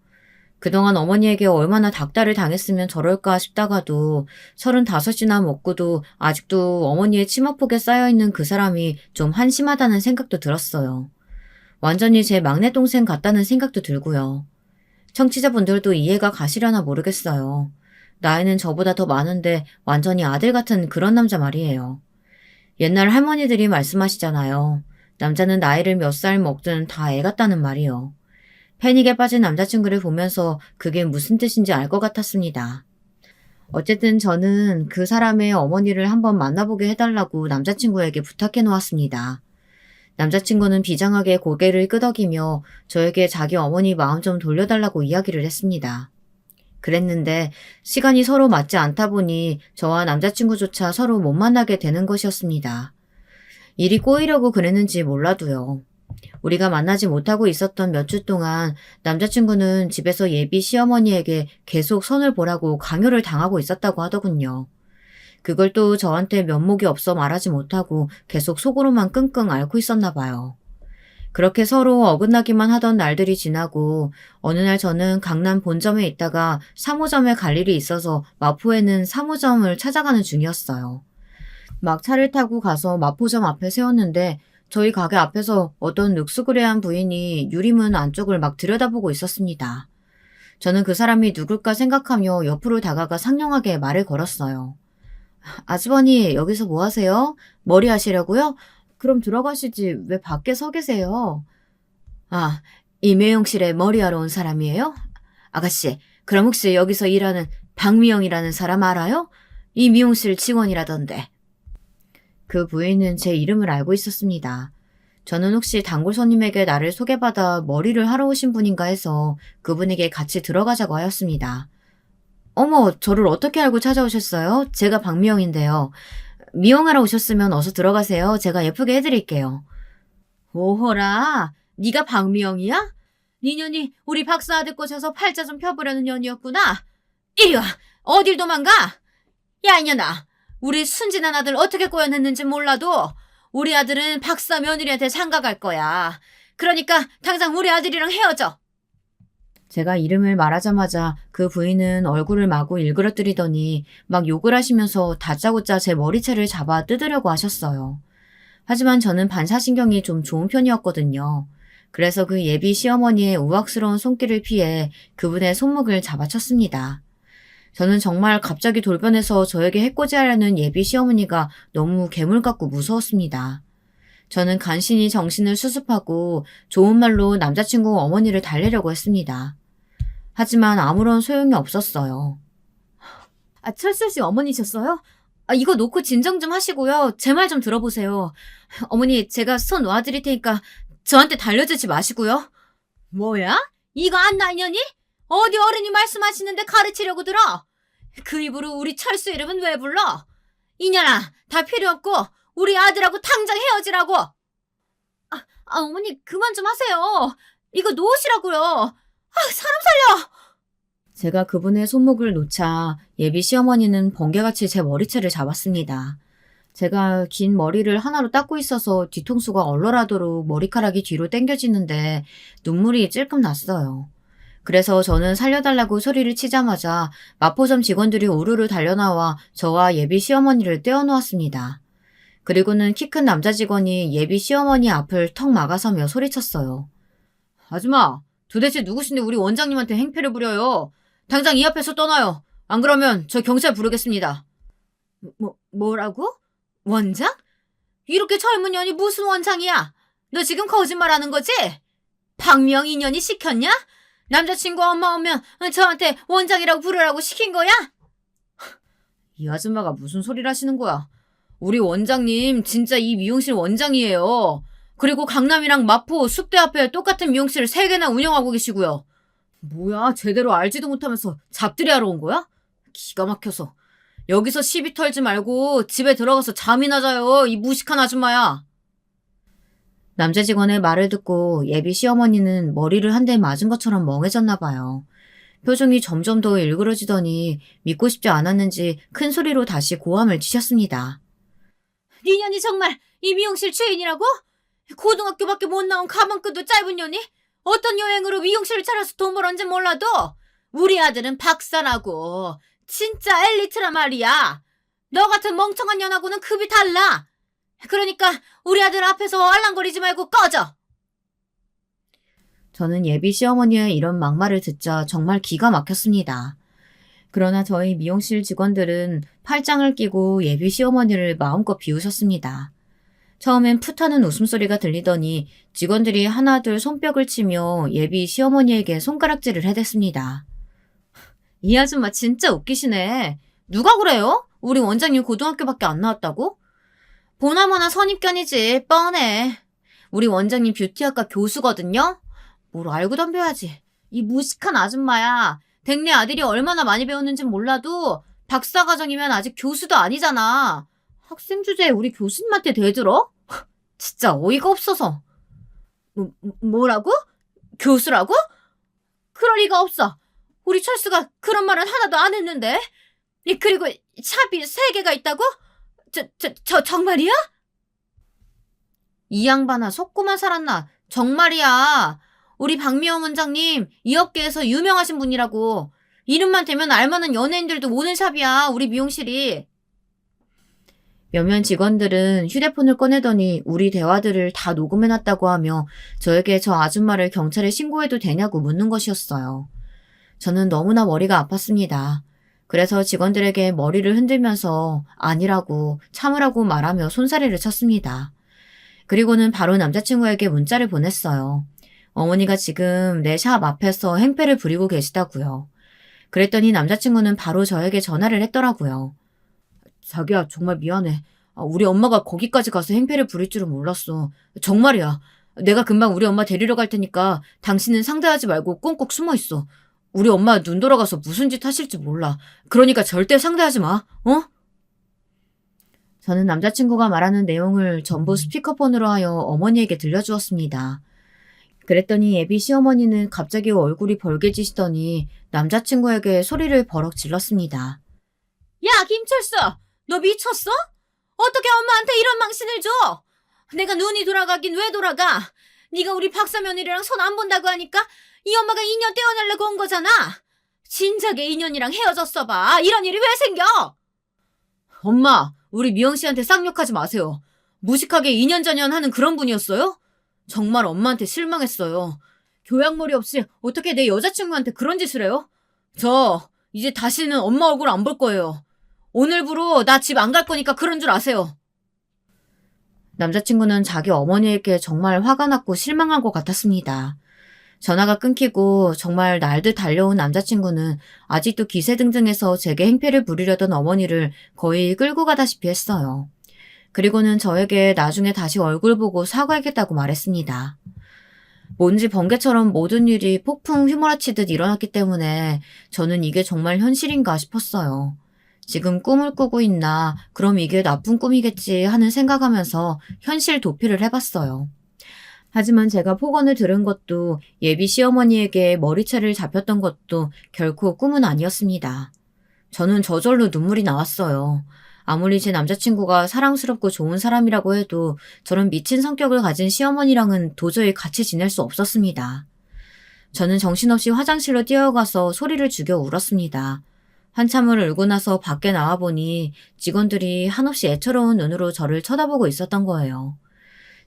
그동안 어머니에게 얼마나 닥달을 당했으면 저럴까 싶다가도 35이나 먹고도 아직도 어머니의 치마폭에 쌓여있는 그 사람이 좀 한심하다는 생각도 들었어요. 완전히 제 막내 동생 같다는 생각도 들고요. 청취자분들도 이해가 가시려나 모르겠어요. 나이는 저보다 더 많은데 완전히 아들 같은 그런 남자 말이에요. 옛날 할머니들이 말씀하시잖아요. 남자는 나이를 몇 살 먹든 다 애 같다는 말이요. 패닉에 빠진 남자친구를 보면서 그게 무슨 뜻인지 알 것 같았습니다. 어쨌든 저는 그 사람의 어머니를 한번 만나보게 해달라고 남자친구에게 부탁해 놓았습니다. 남자친구는 비장하게 고개를 끄덕이며 저에게 자기 어머니 마음 좀 돌려달라고 이야기를 했습니다. 그랬는데 시간이 서로 맞지 않다 보니 저와 남자친구조차 서로 못 만나게 되는 것이었습니다. 일이 꼬이려고 그랬는지 몰라도요. 우리가 만나지 못하고 있었던 몇 주 동안 남자친구는 집에서 예비 시어머니에게 계속 손을 보라고 강요를 당하고 있었다고 하더군요. 그걸 또 저한테 면목이 없어 말하지 못하고 계속 속으로만 끙끙 앓고 있었나 봐요. 그렇게 서로 어긋나기만 하던 날들이 지나고 어느 날 저는 강남 본점에 있다가 3호점에 갈 일이 있어서 마포에는 3호점을 찾아가는 중이었어요. 막 차를 타고 가서 마포점 앞에 세웠는데 저희 가게 앞에서 어떤 늑수그레한 부인이 유리문 안쪽을 막 들여다보고 있었습니다. 저는 그 사람이 누굴까 생각하며 옆으로 다가가 상냥하게 말을 걸었어요. 아주버니, 여기서 뭐 하세요? 머리 하시려고요? 그럼 들어가시지 왜 밖에 서 계세요? 아, 이 미용실에 머리하러 온 사람이에요? 아가씨, 그럼 혹시 여기서 일하는 박미영이라는 사람 알아요? 이 미용실 직원이라던데. 그 부인은 제 이름을 알고 있었습니다. 저는 혹시 단골 손님에게 나를 소개받아 머리를 하러 오신 분인가 해서 그분에게 같이 들어가자고 하였습니다. 어머, 저를 어떻게 알고 찾아오셨어요? 제가 박미영인데요. 미용하러 오셨으면 어서 들어가세요. 제가 예쁘게 해드릴게요. 오호라, 네가 박미영이야? 네 년이 우리 박사 아들 꼬셔서 팔자 좀 펴보려는 년이었구나. 이리 와, 어딜 도망가? 야, 이년아, 우리 순진한 아들 어떻게 꼬여냈는지 몰라도 우리 아들은 박사 며느리한테 장가갈 거야. 그러니까 당장 우리 아들이랑 헤어져. 제가 이름을 말하자마자 그 부인은 얼굴을 마구 일그러뜨리더니 막 욕을 하시면서 다짜고짜 제 머리채를 잡아 뜯으려고 하셨어요. 하지만 저는 반사신경이 좀 좋은 편이었거든요. 그래서 그 예비 시어머니의 우악스러운 손길을 피해 그분의 손목을 잡아쳤습니다. 저는 정말 갑자기 돌변해서 저에게 해코지하려는 예비 시어머니가 너무 괴물 같고 무서웠습니다. 저는 간신히 정신을 수습하고 좋은 말로 남자친구 어머니를 달래려고 했습니다. 하지만 아무런 소용이 없었어요. 철수 씨 어머니셨어요? 이거 놓고 진정 좀 하시고요. 제 말 좀 들어보세요. 어머니, 제가 손 놔드릴 테니까 저한테 달려들지 마시고요. 뭐야? 이거 안 나이년이? 어디 어른이 말씀하시는데 가르치려고 들어? 그 입으로 우리 철수 이름은 왜 불러? 이년아, 다 필요 없고 우리 아들하고 당장 헤어지라고. 어머니 그만 좀 하세요. 이거 놓으시라고요. 사람 살려. 제가 그분의 손목을 놓자 예비 시어머니는 번개같이 제 머리채를 잡았습니다. 제가 긴 머리를 하나로 닦고 있어서 뒤통수가 얼얼하도록 머리카락이 뒤로 당겨지는데 눈물이 찔끔 났어요. 그래서 저는 살려달라고 소리를 치자마자 마포점 직원들이 우르르 달려나와 저와 예비 시어머니를 떼어놓았습니다. 그리고는 키 큰 남자 직원이 예비 시어머니 앞을 턱 막아서며 소리쳤어요. 아줌마, 도대체 누구신데 우리 원장님한테 행패를 부려요? 당장 이 앞에서 떠나요. 안 그러면 저 경찰 부르겠습니다. 뭐라고? 원장? 이렇게 젊은 년이 무슨 원장이야? 너 지금 거짓말하는 거지? 박명 인연이 시켰냐? 남자친구 엄마 오면 저한테 원장이라고 부르라고 시킨 거야? 이 아줌마가 무슨 소리를 하시는 거야? 우리 원장님 진짜 이 미용실 원장이에요. 그리고 강남이랑 마포, 숲대 앞에 똑같은 미용실을 3개나 운영하고 계시고요. 뭐야, 제대로 알지도 못하면서 잡들이 하러 온 거야? 기가 막혀서. 여기서 시비 털지 말고 집에 들어가서 잠이나 자요, 이 무식한 아줌마야. 남자 직원의 말을 듣고 예비 시어머니는 머리를 한 대 맞은 것처럼 멍해졌나 봐요. 표정이 점점 더 일그러지더니 믿고 싶지 않았는지 큰 소리로 다시 고함을 치셨습니다. 니년이 정말 이 미용실 주인이라고? 고등학교밖에 못 나온 가방끈도 짧은 년이? 어떤 여행으로 미용실을 차려서 돈 벌었는지 몰라도 우리 아들은 박사라고. 진짜 엘리트라 말이야. 너 같은 멍청한 년하고는 급이 달라. 그러니까 우리 아들 앞에서 알랑거리지 말고 꺼져. 저는 예비 시어머니의 이런 막말을 듣자 정말 기가 막혔습니다. 그러나 저희 미용실 직원들은 팔짱을 끼고 예비 시어머니를 마음껏 비우셨습니다. 처음엔 풋하는 웃음소리가 들리더니 직원들이 하나둘 손뼉을 치며 예비 시어머니에게 손가락질을 해댔습니다. 이 아줌마 진짜 웃기시네. 누가 그래요? 우리 원장님 고등학교밖에 안 나왔다고? 보나마나 선입견이지, 뻔해. 우리 원장님 뷰티학과 교수거든요? 뭘 알고 덤벼야지. 이 무식한 아줌마야. 댁내 아들이 얼마나 많이 배웠는지 몰라도 박사과정이면 아직 교수도 아니잖아. 학생 주제에 우리 교수님한테 대들어? 진짜 어이가 없어서. 뭐라고? 교수라고? 그럴 리가 없어. 우리 철수가 그런 말은 하나도 안 했는데. 그리고 샵이 3개가 있다고? 정말이야? 이 양반아, 속고만 살았나? 정말이야. 우리 박미영 원장님 이 업계에서 유명하신 분이라고. 이름만 대면 알만한 연예인들도 오는 샵이야, 우리 미용실이. 몇몇 직원들은 휴대폰을 꺼내더니 우리 대화들을 다 녹음해놨다고 하며 저에게 저 아줌마를 경찰에 신고해도 되냐고 묻는 것이었어요. 저는 너무나 머리가 아팠습니다. 그래서 직원들에게 머리를 흔들면서 아니라고 참으라고 말하며 손사래를 쳤습니다. 그리고는 바로 남자친구에게 문자를 보냈어요. 어머니가 지금 내 샵 앞에서 행패를 부리고 계시다고요. 그랬더니 남자친구는 바로 저에게 전화를 했더라고요. 자기야, 정말 미안해. 우리 엄마가 거기까지 가서 행패를 부릴 줄은 몰랐어. 정말이야. 내가 금방 우리 엄마 데리러 갈 테니까 당신은 상대하지 말고 꽁꽁 숨어 있어. 우리 엄마 눈 돌아가서 무슨 짓 하실지 몰라. 그러니까 절대 상대하지 마. 어? 저는 남자친구가 말하는 내용을 전부 스피커폰으로 하여 어머니에게 들려주었습니다. 그랬더니 예비 시어머니는 갑자기 얼굴이 벌개지시더니 남자친구에게 소리를 버럭 질렀습니다. 야, 김철수! 너 미쳤어? 어떻게 엄마한테 이런 망신을 줘? 내가 눈이 돌아가긴 왜 돌아가? 네가 우리 박사 며느리랑 손 안 본다고 하니까 이 엄마가 인연 떼어내려고 온 거잖아. 진작에 인연이랑 헤어졌어 봐. 이런 일이 왜 생겨? 엄마, 우리 미영 씨한테 쌍욕하지 마세요. 무식하게 인연전연하는 그런 분이었어요? 정말 엄마한테 실망했어요. 교양머리 없이 어떻게 내 여자친구한테 그런 짓을 해요? 저 이제 다시는 엄마 얼굴 안 볼 거예요. 오늘부로 나 집 안 갈 거니까 그런 줄 아세요. 남자친구는 자기 어머니에게 정말 화가 났고 실망한 것 같았습니다. 전화가 끊기고 정말 날듯 달려온 남자친구는 아직도 기세등등해서 제게 행패를 부리려던 어머니를 거의 끌고 가다시피 했어요. 그리고는 저에게 나중에 다시 얼굴 보고 사과하겠다고 말했습니다. 뭔지 번개처럼 모든 일이 폭풍 휘몰아치듯 일어났기 때문에 저는 이게 정말 현실인가 싶었어요. 지금 꿈을 꾸고 있나, 그럼 이게 나쁜 꿈이겠지 하는 생각하면서 현실 도피를 해봤어요. 하지만 제가 폭언을 들은 것도 예비 시어머니에게 머리채를 잡혔던 것도 결코 꿈은 아니었습니다. 저는 저절로 눈물이 나왔어요. 아무리 제 남자친구가 사랑스럽고 좋은 사람이라고 해도 저런 미친 성격을 가진 시어머니랑은 도저히 같이 지낼 수 없었습니다. 저는 정신없이 화장실로 뛰어가서 소리를 죽여 울었습니다. 한참을 울고 나서 밖에 나와보니 직원들이 한없이 애처로운 눈으로 저를 쳐다보고 있었던 거예요.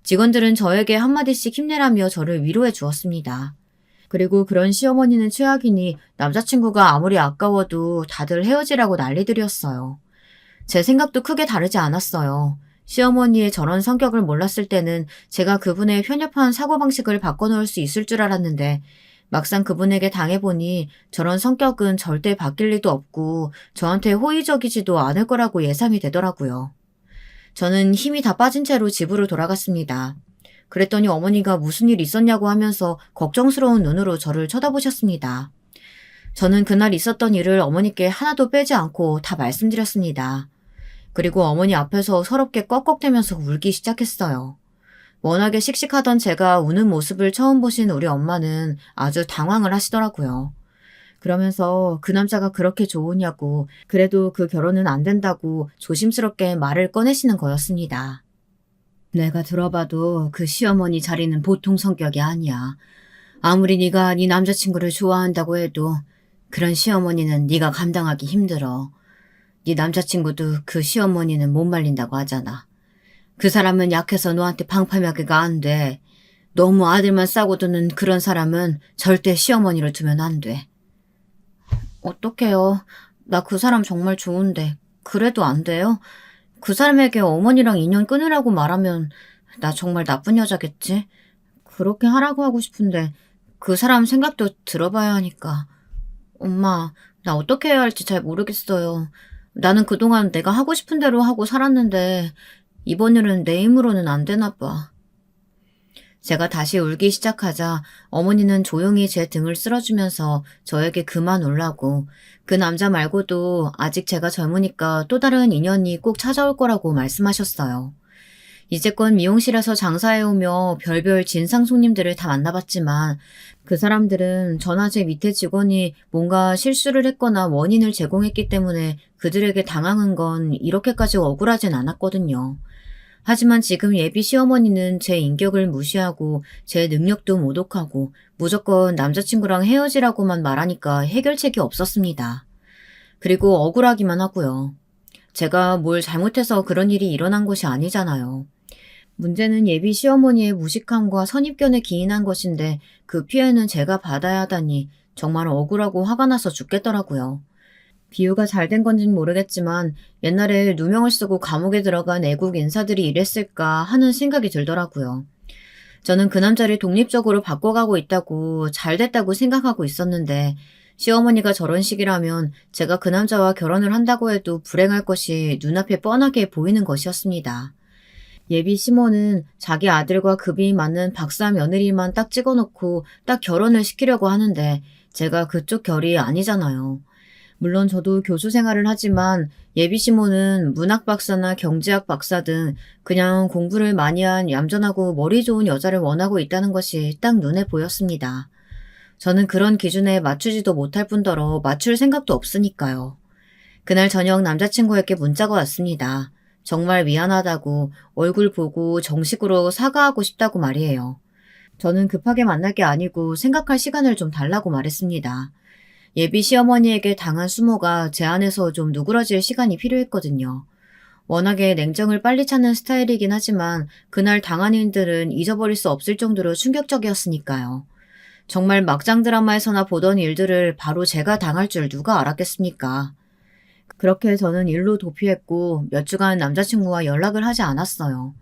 직원들은 저에게 한마디씩 힘내라며 저를 위로해 주었습니다. 그리고 그런 시어머니는 최악이니 남자친구가 아무리 아까워도 다들 헤어지라고 난리들이었어요. 제 생각도 크게 다르지 않았어요. 시어머니의 저런 성격을 몰랐을 때는 제가 그분의 편협한 사고방식을 바꿔놓을 수 있을 줄 알았는데 막상 그분에게 당해보니 저런 성격은 절대 바뀔 리도 없고 저한테 호의적이지도 않을 거라고 예상이 되더라고요. 저는 힘이 다 빠진 채로 집으로 돌아갔습니다. 그랬더니 어머니가 무슨 일 있었냐고 하면서 걱정스러운 눈으로 저를 쳐다보셨습니다. 저는 그날 있었던 일을 어머니께 하나도 빼지 않고 다 말씀드렸습니다. 그리고 어머니 앞에서 서럽게 꺽꺽대면서 울기 시작했어요. 워낙에 씩씩하던 제가 우는 모습을 처음 보신 우리 엄마는 아주 당황을 하시더라고요. 그러면서 그 남자가 그렇게 좋으냐고, 그래도 그 결혼은 안 된다고 조심스럽게 말을 꺼내시는 거였습니다. 내가 들어봐도 그 시어머니 자리는 보통 성격이 아니야. 아무리 네가 네 남자친구를 좋아한다고 해도 그런 시어머니는 네가 감당하기 힘들어. 네 남자친구도 그 시어머니는 못 말린다고 하잖아. 그 사람은 약해서 너한테 방파맥이가 안 돼. 너무 아들만 싸고 두는 그런 사람은 절대 시어머니를 두면 안 돼. 어떡해요. 나 그 사람 정말 좋은데 그래도 안 돼요? 그 사람에게 어머니랑 인연 끊으라고 말하면 나 정말 나쁜 여자겠지? 그렇게 하라고 하고 싶은데 그 사람 생각도 들어봐야 하니까. 엄마, 나 어떻게 해야 할지 잘 모르겠어요. 나는 그동안 내가 하고 싶은 대로 하고 살았는데 이번 일은 내 힘으로는 안 되나 봐. 제가 다시 울기 시작하자 어머니는 조용히 제 등을 쓸어주면서 저에게 그만 울라고, 그 남자 말고도 아직 제가 젊으니까 또 다른 인연이 꼭 찾아올 거라고 말씀하셨어요. 이제껏 미용실에서 장사해오며 별별 진상 손님들을 다 만나봤지만 그 사람들은 저나 제 밑에 직원이 뭔가 실수를 했거나 원인을 제공했기 때문에 그들에게 당황한 건 이렇게까지 억울하진 않았거든요. 하지만 지금 예비 시어머니는 제 인격을 무시하고 제 능력도 모독하고 무조건 남자친구랑 헤어지라고만 말하니까 해결책이 없었습니다. 그리고 억울하기만 하고요. 제가 뭘 잘못해서 그런 일이 일어난 것이 아니잖아요. 문제는 예비 시어머니의 무식함과 선입견에 기인한 것인데 그 피해는 제가 받아야 하다니 정말 억울하고 화가 나서 죽겠더라고요. 비유가 잘 된 건진 모르겠지만 옛날에 누명을 쓰고 감옥에 들어간 애국 인사들이 이랬을까 하는 생각이 들더라고요. 저는 그 남자를 독립적으로 바꿔가고 있다고 잘 됐다고 생각하고 있었는데 시어머니가 저런 식이라면 제가 그 남자와 결혼을 한다고 해도 불행할 것이 눈앞에 뻔하게 보이는 것이었습니다. 예비 시모는 자기 아들과 급이 맞는 박사 며느리만 딱 찍어놓고 딱 결혼을 시키려고 하는데 제가 그쪽 결이 아니잖아요. 물론 저도 교수 생활을 하지만 예비 시모는 문학 박사나 경제학 박사 등 그냥 공부를 많이 한 얌전하고 머리 좋은 여자를 원하고 있다는 것이 딱 눈에 보였습니다. 저는 그런 기준에 맞추지도 못할 뿐더러 맞출 생각도 없으니까요. 그날 저녁 남자친구에게 문자가 왔습니다. 정말 미안하다고 얼굴 보고 정식으로 사과하고 싶다고 말이에요. 저는 급하게 만날 게 아니고 생각할 시간을 좀 달라고 말했습니다. 예비 시어머니에게 당한 수모가 제 안에서 좀 누그러질 시간이 필요했거든요. 워낙에 냉정을 빨리 찾는 스타일이긴 하지만 그날 당한 일들은 잊어버릴 수 없을 정도로 충격적이었으니까요. 정말 막장 드라마에서나 보던 일들을 바로 제가 당할 줄 누가 알았겠습니까? 그렇게 저는 일로 도피했고 몇 주간 남자친구와 연락을 하지 않았어요.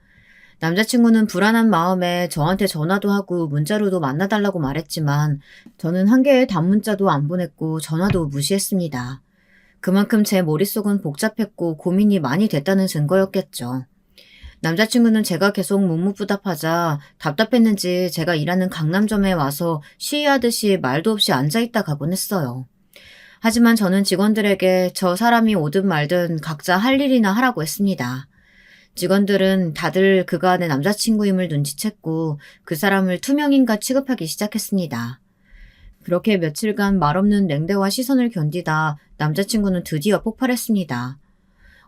남자친구는 불안한 마음에 저한테 전화도 하고 문자로도 만나달라고 말했지만 저는 한 개의 단문자도 안 보냈고 전화도 무시했습니다. 그만큼 제 머릿속은 복잡했고 고민이 많이 됐다는 증거였겠죠. 남자친구는 제가 계속 묵묵부답하자 답답했는지 제가 일하는 강남점에 와서 시위하듯이 말도 없이 앉아있다 가곤 했어요. 하지만 저는 직원들에게 저 사람이 오든 말든 각자 할 일이나 하라고 했습니다. 직원들은 다들 그가 내 남자친구임을 눈치챘고 그 사람을 투명인간 취급하기 시작했습니다. 그렇게 며칠간 말없는 냉대와 시선을 견디다 남자친구는 드디어 폭발했습니다.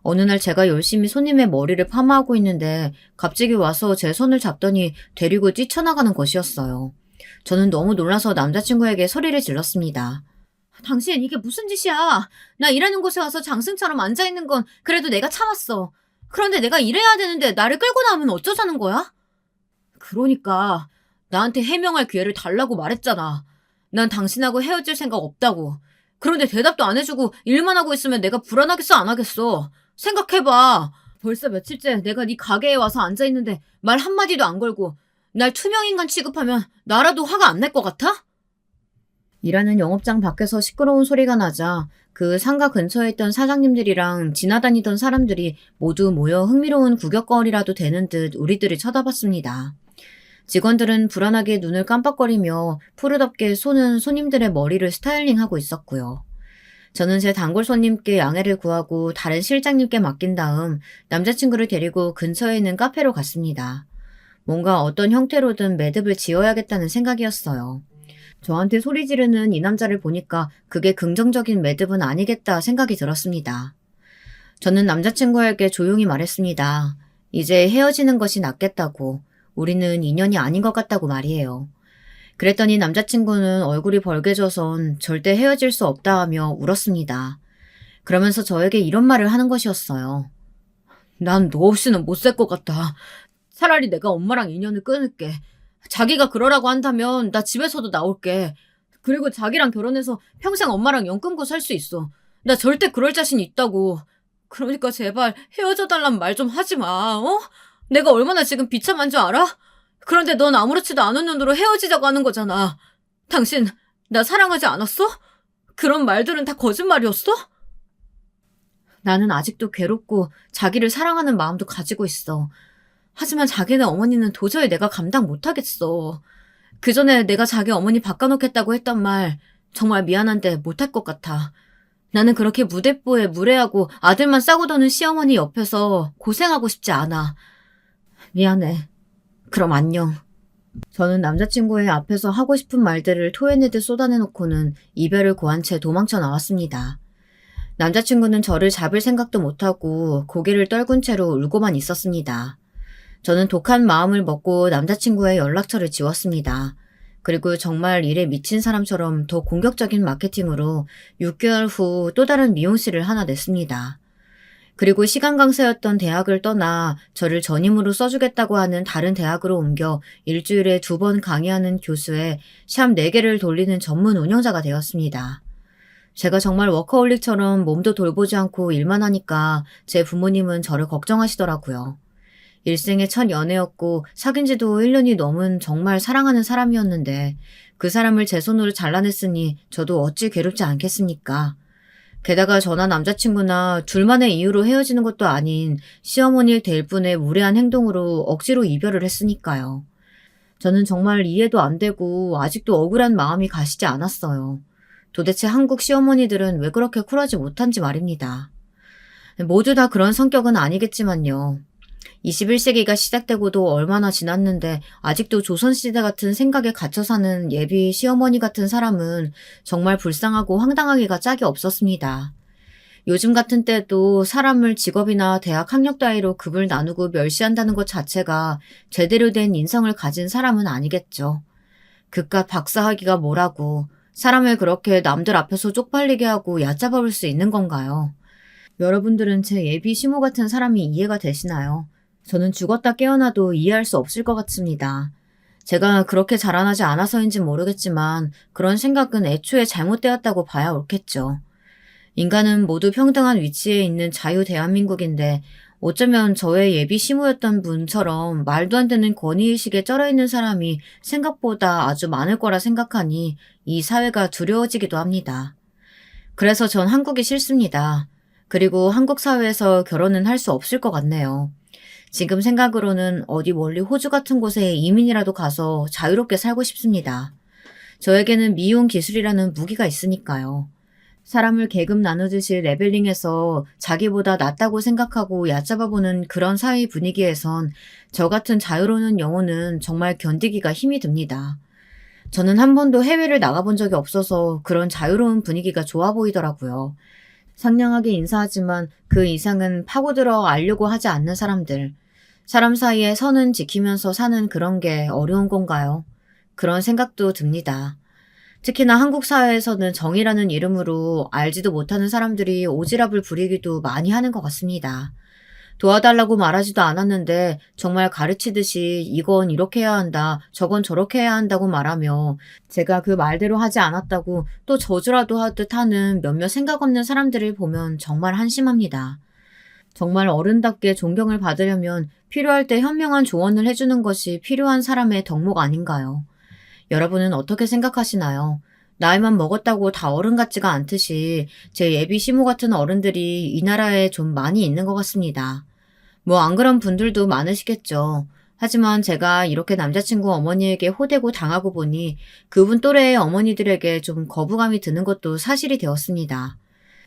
어느 날 제가 열심히 손님의 머리를 파마하고 있는데 갑자기 와서 제 손을 잡더니 데리고 뛰쳐나가는 것이었어요. 저는 너무 놀라서 남자친구에게 소리를 질렀습니다. 당신 이게 무슨 짓이야? 나 일하는 곳에 와서 장승처럼 앉아있는 건 그래도 내가 참았어. 그런데 내가 일해야 되는데 나를 끌고 나오면 어쩌자는 거야? 그러니까 나한테 해명할 기회를 달라고 말했잖아. 난 당신하고 헤어질 생각 없다고. 그런데 대답도 안 해주고 일만 하고 있으면 내가 불안하겠어 안 하겠어. 생각해봐. 벌써 며칠째 내가 네 가게에 와서 앉아있는데 말 한마디도 안 걸고 날 투명인간 취급하면 나라도 화가 안 날 것 같아? 일하는 영업장 밖에서 시끄러운 소리가 나자 그 상가 근처에 있던 사장님들이랑 지나다니던 사람들이 모두 모여 흥미로운 구경거리라도 되는 듯 우리들을 쳐다봤습니다. 직원들은 불안하게 눈을 깜빡거리며 푸르덥게 손은 손님들의 머리를 스타일링하고 있었고요. 저는 제 단골 손님께 양해를 구하고 다른 실장님께 맡긴 다음 남자친구를 데리고 근처에 있는 카페로 갔습니다. 뭔가 어떤 형태로든 매듭을 지어야겠다는 생각이었어요. 저한테 소리 지르는 이 남자를 보니까 그게 긍정적인 매듭은 아니겠다 생각이 들었습니다. 저는 남자친구에게 조용히 말했습니다. 이제 헤어지는 것이 낫겠다고. 우리는 인연이 아닌 것 같다고 말이에요. 그랬더니 남자친구는 얼굴이 벌개져선 절대 헤어질 수 없다 하며 울었습니다. 그러면서 저에게 이런 말을 하는 것이었어요. 난 너 없이는 못 살 것 같아. 차라리 내가 엄마랑 인연을 끊을게. 자기가 그러라고 한다면 나 집에서도 나올게. 그리고 자기랑 결혼해서 평생 엄마랑 연 끊고 살 수 있어. 나 절대 그럴 자신 있다고. 그러니까 제발 헤어져 달란 말 좀 하지 마. 어? 내가 얼마나 지금 비참한 줄 알아? 그런데 넌 아무렇지도 않은 눈으로 헤어지자고 하는 거잖아. 당신 나 사랑하지 않았어? 그런 말들은 다 거짓말이었어? 나는 아직도 괴롭고 자기를 사랑하는 마음도 가지고 있어. 하지만 자기네 어머니는 도저히 내가 감당 못하겠어. 그 전에 내가 자기 어머니 바꿔놓겠다고 했던 말 정말 미안한데 못할 것 같아. 나는 그렇게 무대뽀에 무례하고 아들만 싸고 도는 시어머니 옆에서 고생하고 싶지 않아. 미안해. 그럼 안녕. 저는 남자친구의 앞에서 하고 싶은 말들을 토해내듯 쏟아내놓고는 이별을 고한 채 도망쳐 나왔습니다. 남자친구는 저를 잡을 생각도 못하고 고개를 떨군 채로 울고만 있었습니다. 저는 독한 마음을 먹고 남자친구의 연락처를 지웠습니다. 그리고 정말 일에 미친 사람처럼 더 공격적인 마케팅으로 6개월 후 또 다른 미용실을 하나 냈습니다. 그리고 시간 강사였던 대학을 떠나 저를 전임으로 써주겠다고 하는 다른 대학으로 옮겨 일주일에 2번 강의하는 교수에 샵 4개를 돌리는 전문 운영자가 되었습니다. 제가 정말 워커홀릭처럼 몸도 돌보지 않고 일만 하니까 제 부모님은 저를 걱정하시더라고요. 일생의 첫 연애였고 사귄 지도 1년이 넘은 정말 사랑하는 사람이었는데 그 사람을 제 손으로 잘라냈으니 저도 어찌 괴롭지 않겠습니까? 게다가 저나 남자친구나 둘만의 이유로 헤어지는 것도 아닌 시어머니일 될 분의 무례한 행동으로 억지로 이별을 했으니까요. 저는 정말 이해도 안 되고 아직도 억울한 마음이 가시지 않았어요. 도대체 한국 시어머니들은 왜 그렇게 쿨하지 못한지 말입니다. 모두 다 그런 성격은 아니겠지만요. 21세기가 시작되고도 얼마나 지났는데 아직도 조선시대 같은 생각에 갇혀 사는 예비 시어머니 같은 사람은 정말 불쌍하고 황당하기가 짝이 없었습니다. 요즘 같은 때도 사람을 직업이나 대학 학력 따위로 급을 나누고 멸시한다는 것 자체가 제대로 된 인성을 가진 사람은 아니겠죠. 그깟 박사학위가 뭐라고 사람을 그렇게 남들 앞에서 쪽팔리게 하고 얕잡아 볼 수 있는 건가요? 여러분들은 제 예비 시모 같은 사람이 이해가 되시나요? 저는 죽었다 깨어나도 이해할 수 없을 것 같습니다. 제가 그렇게 자라나지 않아서인진 모르겠지만 그런 생각은 애초에 잘못되었다고 봐야 옳겠죠. 인간은 모두 평등한 위치에 있는 자유 대한민국인데 어쩌면 저의 예비 시모였던 분처럼 말도 안 되는 권위의식에 쩔어있는 사람이 생각보다 아주 많을 거라 생각하니 이 사회가 두려워지기도 합니다. 그래서 전 한국이 싫습니다. 그리고 한국 사회에서 결혼은 할 수 없을 것 같네요. 지금 생각으로는 어디 멀리 호주 같은 곳에 이민이라도 가서 자유롭게 살고 싶습니다. 저에게는 미용 기술이라는 무기가 있으니까요. 사람을 계급 나누듯이 레벨링해서 자기보다 낫다고 생각하고 얕잡아보는 그런 사회 분위기에선 저 같은 자유로운 영혼은 정말 견디기가 힘이 듭니다. 저는 한 번도 해외를 나가본 적이 없어서 그런 자유로운 분위기가 좋아 보이더라고요. 상냥하게 인사하지만 그 이상은 파고들어 알려고 하지 않는 사람들. 사람 사이에 선은 지키면서 사는 그런 게 어려운 건가요? 그런 생각도 듭니다. 특히나 한국 사회에서는 정의라는 이름으로 알지도 못하는 사람들이 오지랖을 부리기도 많이 하는 것 같습니다. 도와달라고 말하지도 않았는데 정말 가르치듯이 이건 이렇게 해야 한다, 저건 저렇게 해야 한다고 말하며 제가 그 말대로 하지 않았다고 또 저주라도 하듯 하는 몇몇 생각 없는 사람들을 보면 정말 한심합니다. 정말 어른답게 존경을 받으려면 필요할 때 현명한 조언을 해주는 것이 필요한 사람의 덕목 아닌가요? 여러분은 어떻게 생각하시나요? 나이만 먹었다고 다 어른 같지가 않듯이 제 예비 시모 같은 어른들이 이 나라에 좀 많이 있는 것 같습니다. 뭐 안 그런 분들도 많으시겠죠. 하지만 제가 이렇게 남자친구 어머니에게 호되고 당하고 보니 그분 또래의 어머니들에게 좀 거부감이 드는 것도 사실이 되었습니다.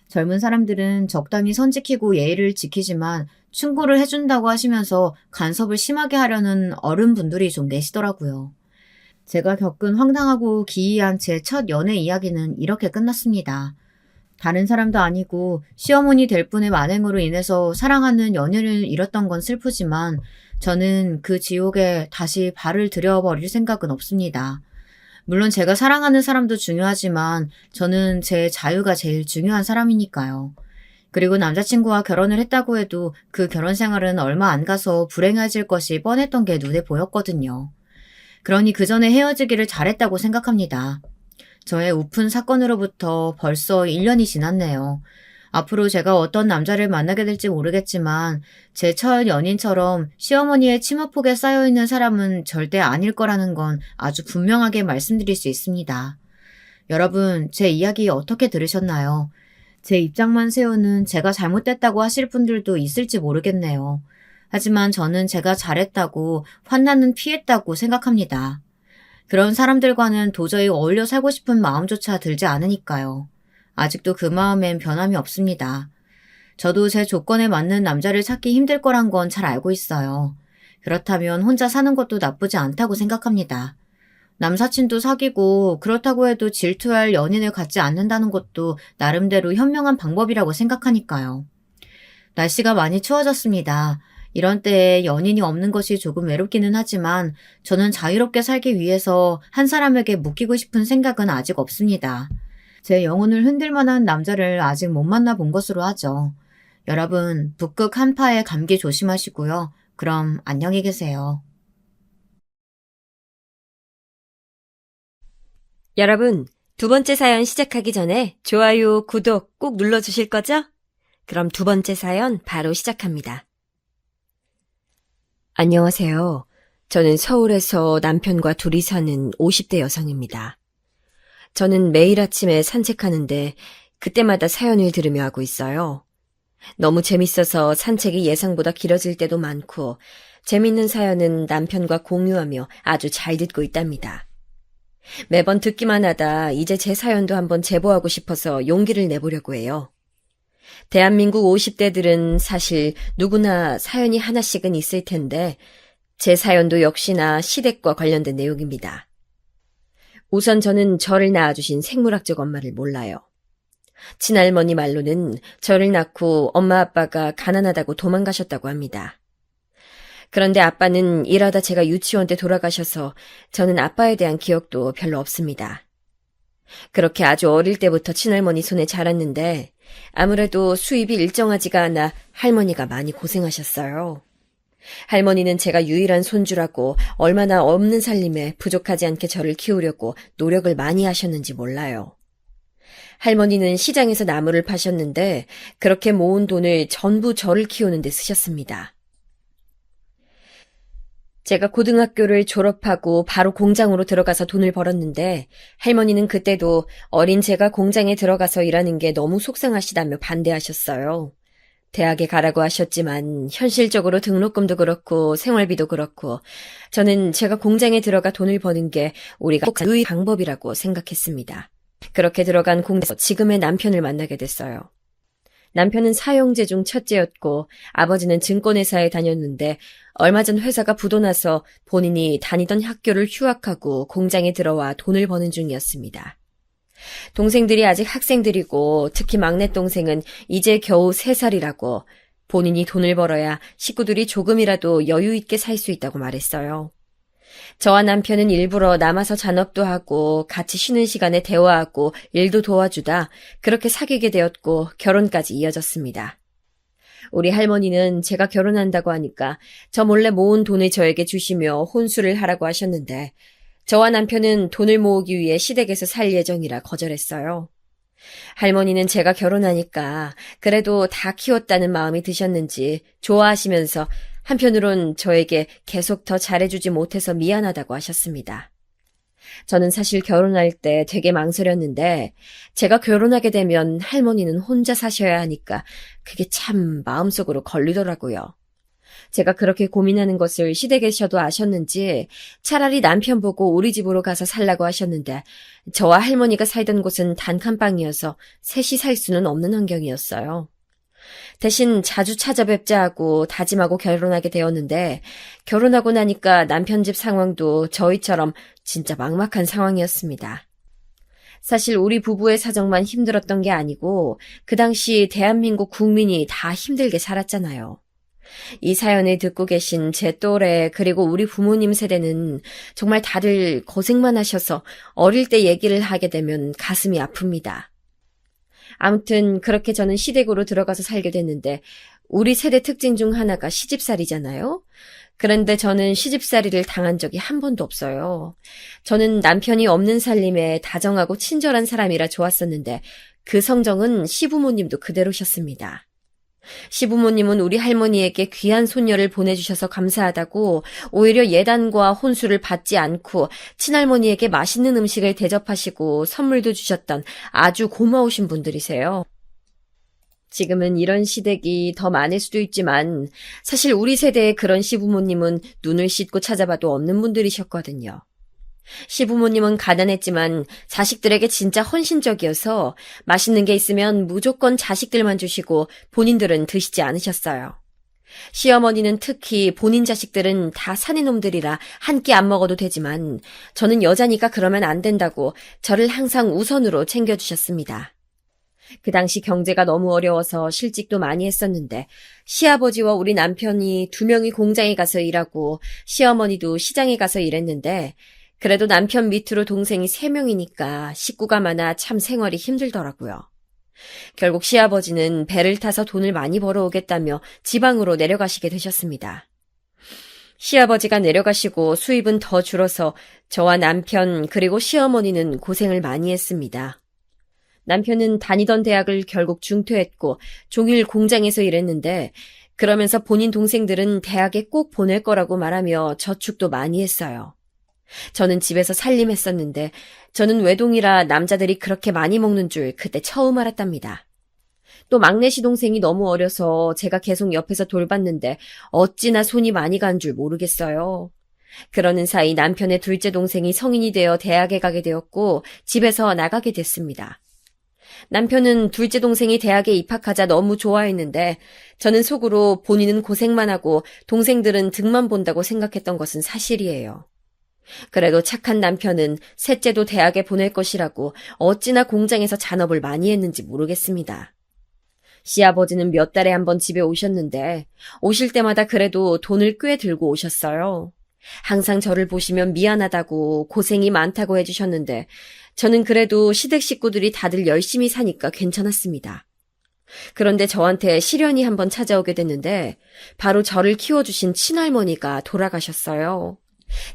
젊은 사람들은 적당히 선 지키고 예의를 지키지만 충고를 해준다고 하시면서 간섭을 심하게 하려는 어른분들이 좀 계시더라고요. 제가 겪은 황당하고 기이한 제 첫 연애 이야기는 이렇게 끝났습니다. 다른 사람도 아니고 시어머니 될 분의 만행으로 인해서 사랑하는 연인을 잃었던 건 슬프지만 저는 그 지옥에 다시 발을 들여버릴 생각은 없습니다. 물론 제가 사랑하는 사람도 중요하지만 저는 제 자유가 제일 중요한 사람이니까요. 그리고 남자친구와 결혼을 했다고 해도 그 결혼 생활은 얼마 안 가서 불행해질 것이 뻔했던 게 눈에 보였거든요. 그러니 그 전에 헤어지기를 잘했다고 생각합니다. 저의 우픈 사건으로부터 벌써 1년이 지났네요. 앞으로 제가 어떤 남자를 만나게 될지 모르겠지만 제 첫 연인처럼 시어머니의 치마폭에 쌓여있는 사람은 절대 아닐 거라는 건 아주 분명하게 말씀드릴 수 있습니다. 여러분, 제 이야기 어떻게 들으셨나요? 제 입장만 세우는 제가 잘못됐다고 하실 분들도 있을지 모르겠네요. 하지만 저는 제가 잘했다고, 환난은 피했다고 생각합니다. 그런 사람들과는 도저히 어울려 살고 싶은 마음조차 들지 않으니까요. 아직도 그 마음엔 변함이 없습니다. 저도 제 조건에 맞는 남자를 찾기 힘들 거란 건 잘 알고 있어요. 그렇다면 혼자 사는 것도 나쁘지 않다고 생각합니다. 남사친도 사귀고 그렇다고 해도 질투할 연인을 갖지 않는다는 것도 나름대로 현명한 방법이라고 생각하니까요. 날씨가 많이 추워졌습니다. 이런 때에 연인이 없는 것이 조금 외롭기는 하지만 저는 자유롭게 살기 위해서 한 사람에게 묶이고 싶은 생각은 아직 없습니다. 제 영혼을 흔들 만한 남자를 아직 못 만나본 것으로 하죠. 여러분, 북극 한파에 감기 조심하시고요. 그럼 안녕히 계세요. 여러분, 두 번째 사연 시작하기 전에 좋아요, 구독 꼭 눌러주실 거죠? 그럼 두 번째 사연 바로 시작합니다. 안녕하세요. 저는 서울에서 남편과 둘이 사는 50대 여성입니다. 저는 매일 아침에 산책하는데 그때마다 사연을 들으며 하고 있어요. 너무 재밌어서 산책이 예상보다 길어질 때도 많고 재밌는 사연은 남편과 공유하며 아주 잘 듣고 있답니다. 매번 듣기만 하다 이제 제 사연도 한번 제보하고 싶어서 용기를 내보려고 해요. 대한민국 50대들은 사실 누구나 사연이 하나씩은 있을 텐데 제 사연도 역시나 시댁과 관련된 내용입니다. 우선 저는 저를 낳아주신 생물학적 엄마를 몰라요. 친할머니 말로는 저를 낳고 엄마 아빠가 가난하다고 도망가셨다고 합니다. 그런데 아빠는 일하다 제가 유치원 때 돌아가셔서 저는 아빠에 대한 기억도 별로 없습니다. 그렇게 아주 어릴 때부터 친할머니 손에 자랐는데 아무래도 수입이 일정하지가 않아 할머니가 많이 고생하셨어요. 할머니는 제가 유일한 손주라고 얼마나 없는 살림에 부족하지 않게 저를 키우려고 노력을 많이 하셨는지 몰라요. 할머니는 시장에서 나무를 파셨는데 그렇게 모은 돈을 전부 저를 키우는 데 쓰셨습니다. 제가 고등학교를 졸업하고 바로 공장으로 들어가서 돈을 벌었는데 할머니는 그때도 어린 제가 공장에 들어가서 일하는 게 너무 속상하시다며 반대하셨어요. 대학에 가라고 하셨지만 현실적으로 등록금도 그렇고 생활비도 그렇고 저는 제가 공장에 들어가 돈을 버는 게 우리가 꼭 유일한 방법이라고 생각했습니다. 그렇게 들어간 공장에서 지금의 남편을 만나게 됐어요. 남편은 사형제 중 첫째였고 아버지는 증권회사에 다녔는데 얼마 전 회사가 부도나서 본인이 다니던 학교를 휴학하고 공장에 들어와 돈을 버는 중이었습니다. 동생들이 아직 학생들이고 특히 막내 동생은 이제 겨우 3살이라고 본인이 돈을 벌어야 식구들이 조금이라도 여유 있게 살 수 있다고 말했어요. 저와 남편은 일부러 남아서 잔업도 하고 같이 쉬는 시간에 대화하고 일도 도와주다 그렇게 사귀게 되었고 결혼까지 이어졌습니다. 우리 할머니는 제가 결혼한다고 하니까 저 몰래 모은 돈을 저에게 주시며 혼수를 하라고 하셨는데 저와 남편은 돈을 모으기 위해 시댁에서 살 예정이라 거절했어요. 할머니는 제가 결혼하니까 그래도 다 키웠다는 마음이 드셨는지 좋아하시면서 한편으론 저에게 계속 더 잘해주지 못해서 미안하다고 하셨습니다. 저는 사실 결혼할 때 되게 망설였는데 제가 결혼하게 되면 할머니는 혼자 사셔야 하니까 그게 참 마음속으로 걸리더라고요. 제가 그렇게 고민하는 것을 시댁에서도 아셨는지 차라리 남편 보고 우리 집으로 가서 살라고 하셨는데 저와 할머니가 살던 곳은 단칸방이어서 셋이 살 수는 없는 환경이었어요. 대신 자주 찾아뵙자 하고 다짐하고 결혼하게 되었는데 결혼하고 나니까 남편 집 상황도 저희처럼 진짜 막막한 상황이었습니다. 사실 우리 부부의 사정만 힘들었던 게 아니고 그 당시 대한민국 국민이 다 힘들게 살았잖아요. 이 사연을 듣고 계신 제 또래 그리고 우리 부모님 세대는 정말 다들 고생만 하셔서 어릴 때 얘기를 하게 되면 가슴이 아픕니다. 아무튼 그렇게 저는 시댁으로 들어가서 살게 됐는데 우리 세대 특징 중 하나가 시집살이잖아요. 그런데 저는 시집살이를 당한 적이 한 번도 없어요. 저는 남편이 없는 살림에 다정하고 친절한 사람이라 좋았었는데 그 성정은 시부모님도 그대로셨습니다. 시부모님은 우리 할머니에게 귀한 손녀를 보내주셔서 감사하다고 오히려 예단과 혼수를 받지 않고 친할머니에게 맛있는 음식을 대접하시고 선물도 주셨던 아주 고마우신 분들이세요. 지금은 이런 시댁이 더 많을 수도 있지만 사실 우리 세대의 그런 시부모님은 눈을 씻고 찾아봐도 없는 분들이셨거든요. 시부모님은 가난했지만 자식들에게 진짜 헌신적이어서 맛있는 게 있으면 무조건 자식들만 주시고 본인들은 드시지 않으셨어요. 시어머니는 특히 본인 자식들은 다 사내놈들이라 한 끼 안 먹어도 되지만 저는 여자니까 그러면 안 된다고 저를 항상 우선으로 챙겨주셨습니다. 그 당시 경제가 너무 어려워서 실직도 많이 했었는데 시아버지와 우리 남편이 2명이 공장에 가서 일하고 시어머니도 시장에 가서 일했는데 그래도 남편 밑으로 동생이 3명이니까 식구가 많아 참 생활이 힘들더라고요. 결국 시아버지는 배를 타서 돈을 많이 벌어오겠다며 지방으로 내려가시게 되셨습니다. 시아버지가 내려가시고 수입은 더 줄어서 저와 남편 그리고 시어머니는 고생을 많이 했습니다. 남편은 다니던 대학을 결국 중퇴했고 종일 공장에서 일했는데 그러면서 본인 동생들은 대학에 꼭 보낼 거라고 말하며 저축도 많이 했어요. 저는 집에서 살림했었는데 저는 외동이라 남자들이 그렇게 많이 먹는 줄 그때 처음 알았답니다. 또 막내 시동생이 너무 어려서 제가 계속 옆에서 돌봤는데 어찌나 손이 많이 간 줄 모르겠어요. 그러는 사이 남편의 둘째 동생이 성인이 되어 대학에 가게 되었고 집에서 나가게 됐습니다. 남편은 둘째 동생이 대학에 입학하자 너무 좋아했는데 저는 속으로 본인은 고생만 하고 동생들은 득만 본다고 생각했던 것은 사실이에요. 그래도 착한 남편은 셋째도 대학에 보낼 것이라고 어찌나 공장에서 잔업을 많이 했는지 모르겠습니다. 시아버지는 몇 달에 한 번 집에 오셨는데 오실 때마다 그래도 돈을 꽤 들고 오셨어요. 항상 저를 보시면 미안하다고 고생이 많다고 해주셨는데 저는 그래도 시댁 식구들이 다들 열심히 사니까 괜찮았습니다. 그런데 저한테 시련이 한 번 찾아오게 됐는데 바로 저를 키워주신 친할머니가 돌아가셨어요.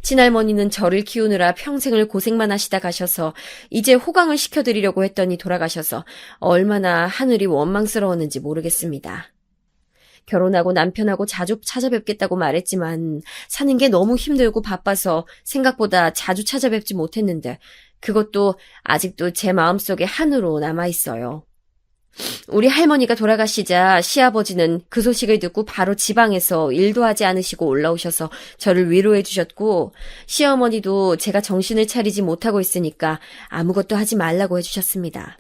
친할머니는 저를 키우느라 평생을 고생만 하시다 가셔서 이제 호강을 시켜드리려고 했더니 돌아가셔서 얼마나 하늘이 원망스러웠는지 모르겠습니다. 결혼하고 남편하고 자주 찾아뵙겠다고 말했지만 사는 게 너무 힘들고 바빠서 생각보다 자주 찾아뵙지 못했는데 그것도 아직도 제 마음속에 한으로 남아있어요. 우리 할머니가 돌아가시자 시아버지는 그 소식을 듣고 바로 지방에서 일도 하지 않으시고 올라오셔서 저를 위로해 주셨고 시어머니도 제가 정신을 차리지 못하고 있으니까 아무것도 하지 말라고 해주셨습니다.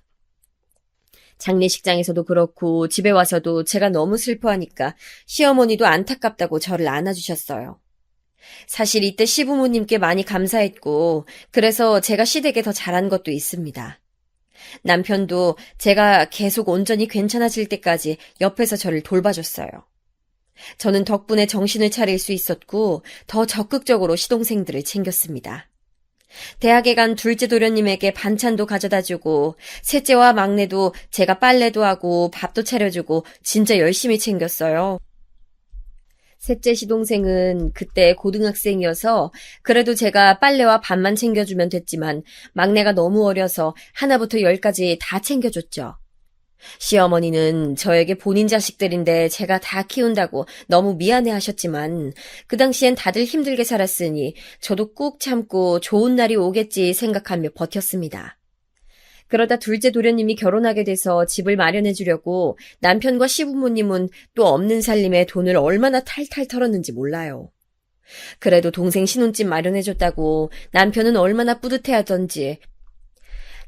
장례식장에서도 그렇고 집에 와서도 제가 너무 슬퍼하니까 시어머니도 안타깝다고 저를 안아주셨어요. 사실 이때 시부모님께 많이 감사했고 그래서 제가 시댁에 더 잘한 것도 있습니다. 남편도 제가 계속 온전히 괜찮아질 때까지 옆에서 저를 돌봐줬어요. 저는 덕분에 정신을 차릴 수 있었고 더 적극적으로 시동생들을 챙겼습니다. 대학에 간 둘째 도련님에게 반찬도 가져다주고 셋째와 막내도 제가 빨래도 하고 밥도 차려주고 진짜 열심히 챙겼어요. 셋째 시동생은 그때 고등학생이어서 그래도 제가 빨래와 밥만 챙겨주면 됐지만 막내가 너무 어려서 하나부터 10까지 다 챙겨줬죠. 시어머니는 저에게 본인 자식들인데 제가 다 키운다고 너무 미안해 하셨지만 그 당시엔 다들 힘들게 살았으니 저도 꾹 참고 좋은 날이 오겠지 생각하며 버텼습니다. 그러다 둘째 도련님이 결혼하게 돼서 집을 마련해 주려고 남편과 시부모님은 또 없는 살림에 돈을 얼마나 탈탈 털었는지 몰라요. 그래도 동생 신혼집 마련해 줬다고 남편은 얼마나 뿌듯해하던지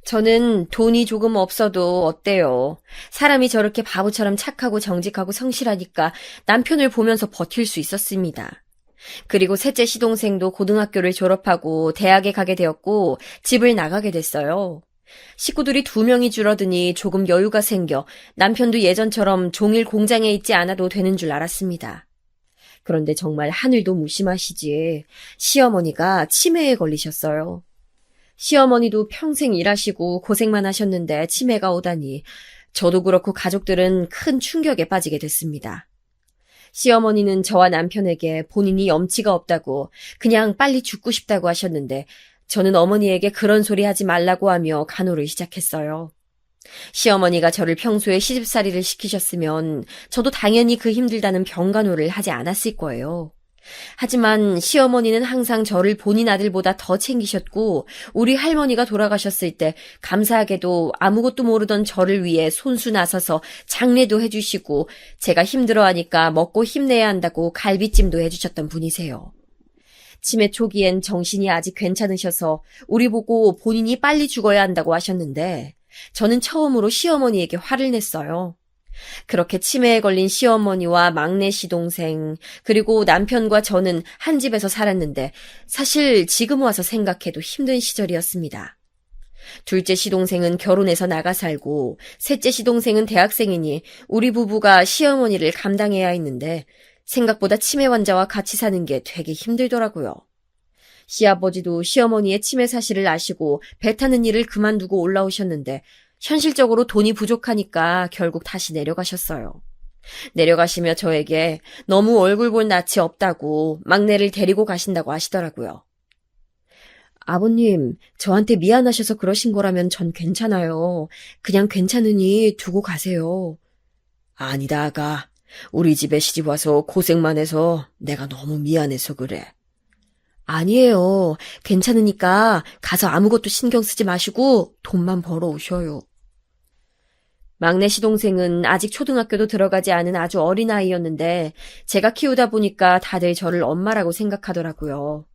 저는 돈이 조금 없어도 어때요. 사람이 저렇게 바보처럼 착하고 정직하고 성실하니까 남편을 보면서 버틸 수 있었습니다. 그리고 셋째 시동생도 고등학교를 졸업하고 대학에 가게 되었고 집을 나가게 됐어요. 식구들이 2명이 줄어드니 조금 여유가 생겨 남편도 예전처럼 종일 공장에 있지 않아도 되는 줄 알았습니다. 그런데 정말 하늘도 무심하시지. 시어머니가 치매에 걸리셨어요. 시어머니도 평생 일하시고 고생만 하셨는데 치매가 오다니 저도 그렇고 가족들은 큰 충격에 빠지게 됐습니다. 시어머니는 저와 남편에게 본인이 염치가 없다고 그냥 빨리 죽고 싶다고 하셨는데 저는 어머니에게 그런 소리 하지 말라고 하며 간호를 시작했어요. 시어머니가 저를 평소에 시집살이를 시키셨으면 저도 당연히 그 힘들다는 병간호를 하지 않았을 거예요. 하지만 시어머니는 항상 저를 본인 아들보다 더 챙기셨고 우리 할머니가 돌아가셨을 때 감사하게도 아무것도 모르던 저를 위해 손수 나서서 장례도 해주시고 제가 힘들어하니까 먹고 힘내야 한다고 갈비찜도 해주셨던 분이세요. 치매 초기엔 정신이 아직 괜찮으셔서 우리 보고 본인이 빨리 죽어야 한다고 하셨는데 저는 처음으로 시어머니에게 화를 냈어요. 그렇게 치매에 걸린 시어머니와 막내 시동생 그리고 남편과 저는 한 집에서 살았는데 사실 지금 와서 생각해도 힘든 시절이었습니다. 둘째 시동생은 결혼해서 나가 살고 셋째 시동생은 대학생이니 우리 부부가 시어머니를 감당해야 했는데 생각보다 치매 환자와 같이 사는 게 되게 힘들더라고요. 시아버지도 시어머니의 치매 사실을 아시고 배 타는 일을 그만두고 올라오셨는데 현실적으로 돈이 부족하니까 결국 다시 내려가셨어요. 내려가시며 저에게 너무 얼굴 볼 낯이 없다고 막내를 데리고 가신다고 하시더라고요. 아버님, 저한테 미안하셔서 그러신 거라면 전 괜찮아요. 그냥 괜찮으니 두고 가세요. 아니다, 아가. 우리 집에 시집 와서 고생만 해서 내가 너무 미안해서 그래. 아니에요. 괜찮으니까 가서 아무것도 신경 쓰지 마시고 돈만 벌어 오셔요. 막내 시동생은 아직 초등학교도 들어가지 않은 아주 어린 아이였는데 제가 키우다 보니까 다들 저를 엄마라고 생각하더라고요.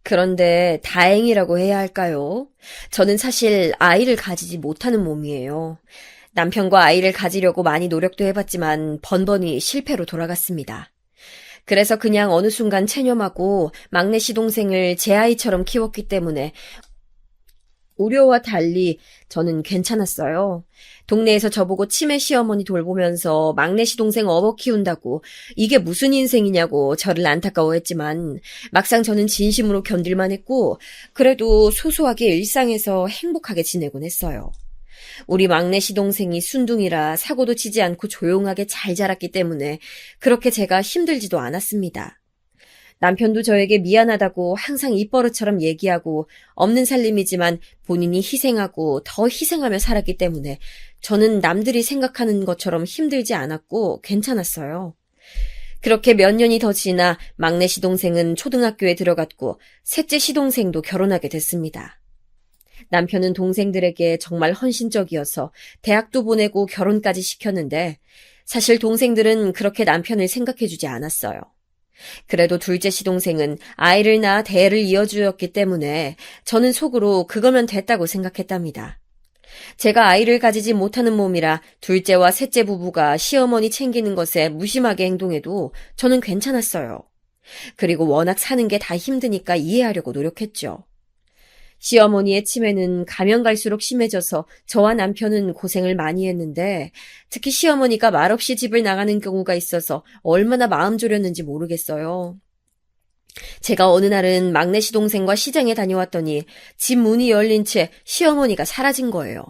그런데 다행이라고 해야 할까요? 저는 사실 아이를 가지지 못하는 몸이에요. 남편과 아이를 가지려고 많이 노력도 해봤지만 번번이 실패로 돌아갔습니다. 그래서 그냥 어느 순간 체념하고 막내 시동생을 제 아이처럼 키웠기 때문에 우려와 달리 저는 괜찮았어요. 동네에서 저보고 치매 시어머니 돌보면서 막내 시동생 업어 키운다고 이게 무슨 인생이냐고 저를 안타까워했지만 막상 저는 진심으로 견딜만 했고 그래도 소소하게 일상에서 행복하게 지내곤 했어요. 우리 막내 시동생이 순둥이라 사고도 치지 않고 조용하게 잘 자랐기 때문에 그렇게 제가 힘들지도 않았습니다. 남편도 저에게 미안하다고 항상 입버릇처럼 얘기하고 없는 살림이지만 본인이 희생하고 더 희생하며 살았기 때문에 저는 남들이 생각하는 것처럼 힘들지 않았고 괜찮았어요. 그렇게 몇 년이 더 지나 막내 시동생은 초등학교에 들어갔고 셋째 시동생도 결혼하게 됐습니다. 남편은 동생들에게 정말 헌신적이어서 대학도 보내고 결혼까지 시켰는데 사실 동생들은 그렇게 남편을 생각해주지 않았어요. 그래도 둘째 시동생은 아이를 낳아 대를 이어주었기 때문에 저는 속으로 그거면 됐다고 생각했답니다. 제가 아이를 가지지 못하는 몸이라 둘째와 셋째 부부가 시어머니 챙기는 것에 무심하게 행동해도 저는 괜찮았어요. 그리고 워낙 사는 게 다 힘드니까 이해하려고 노력했죠. 시어머니의 치매는 가면 갈수록 심해져서 저와 남편은 고생을 많이 했는데 특히 시어머니가 말없이 집을 나가는 경우가 있어서 얼마나 마음 졸였는지 모르겠어요. 제가 어느 날은 막내 시동생과 시장에 다녀왔더니 집 문이 열린 채 시어머니가 사라진 거예요.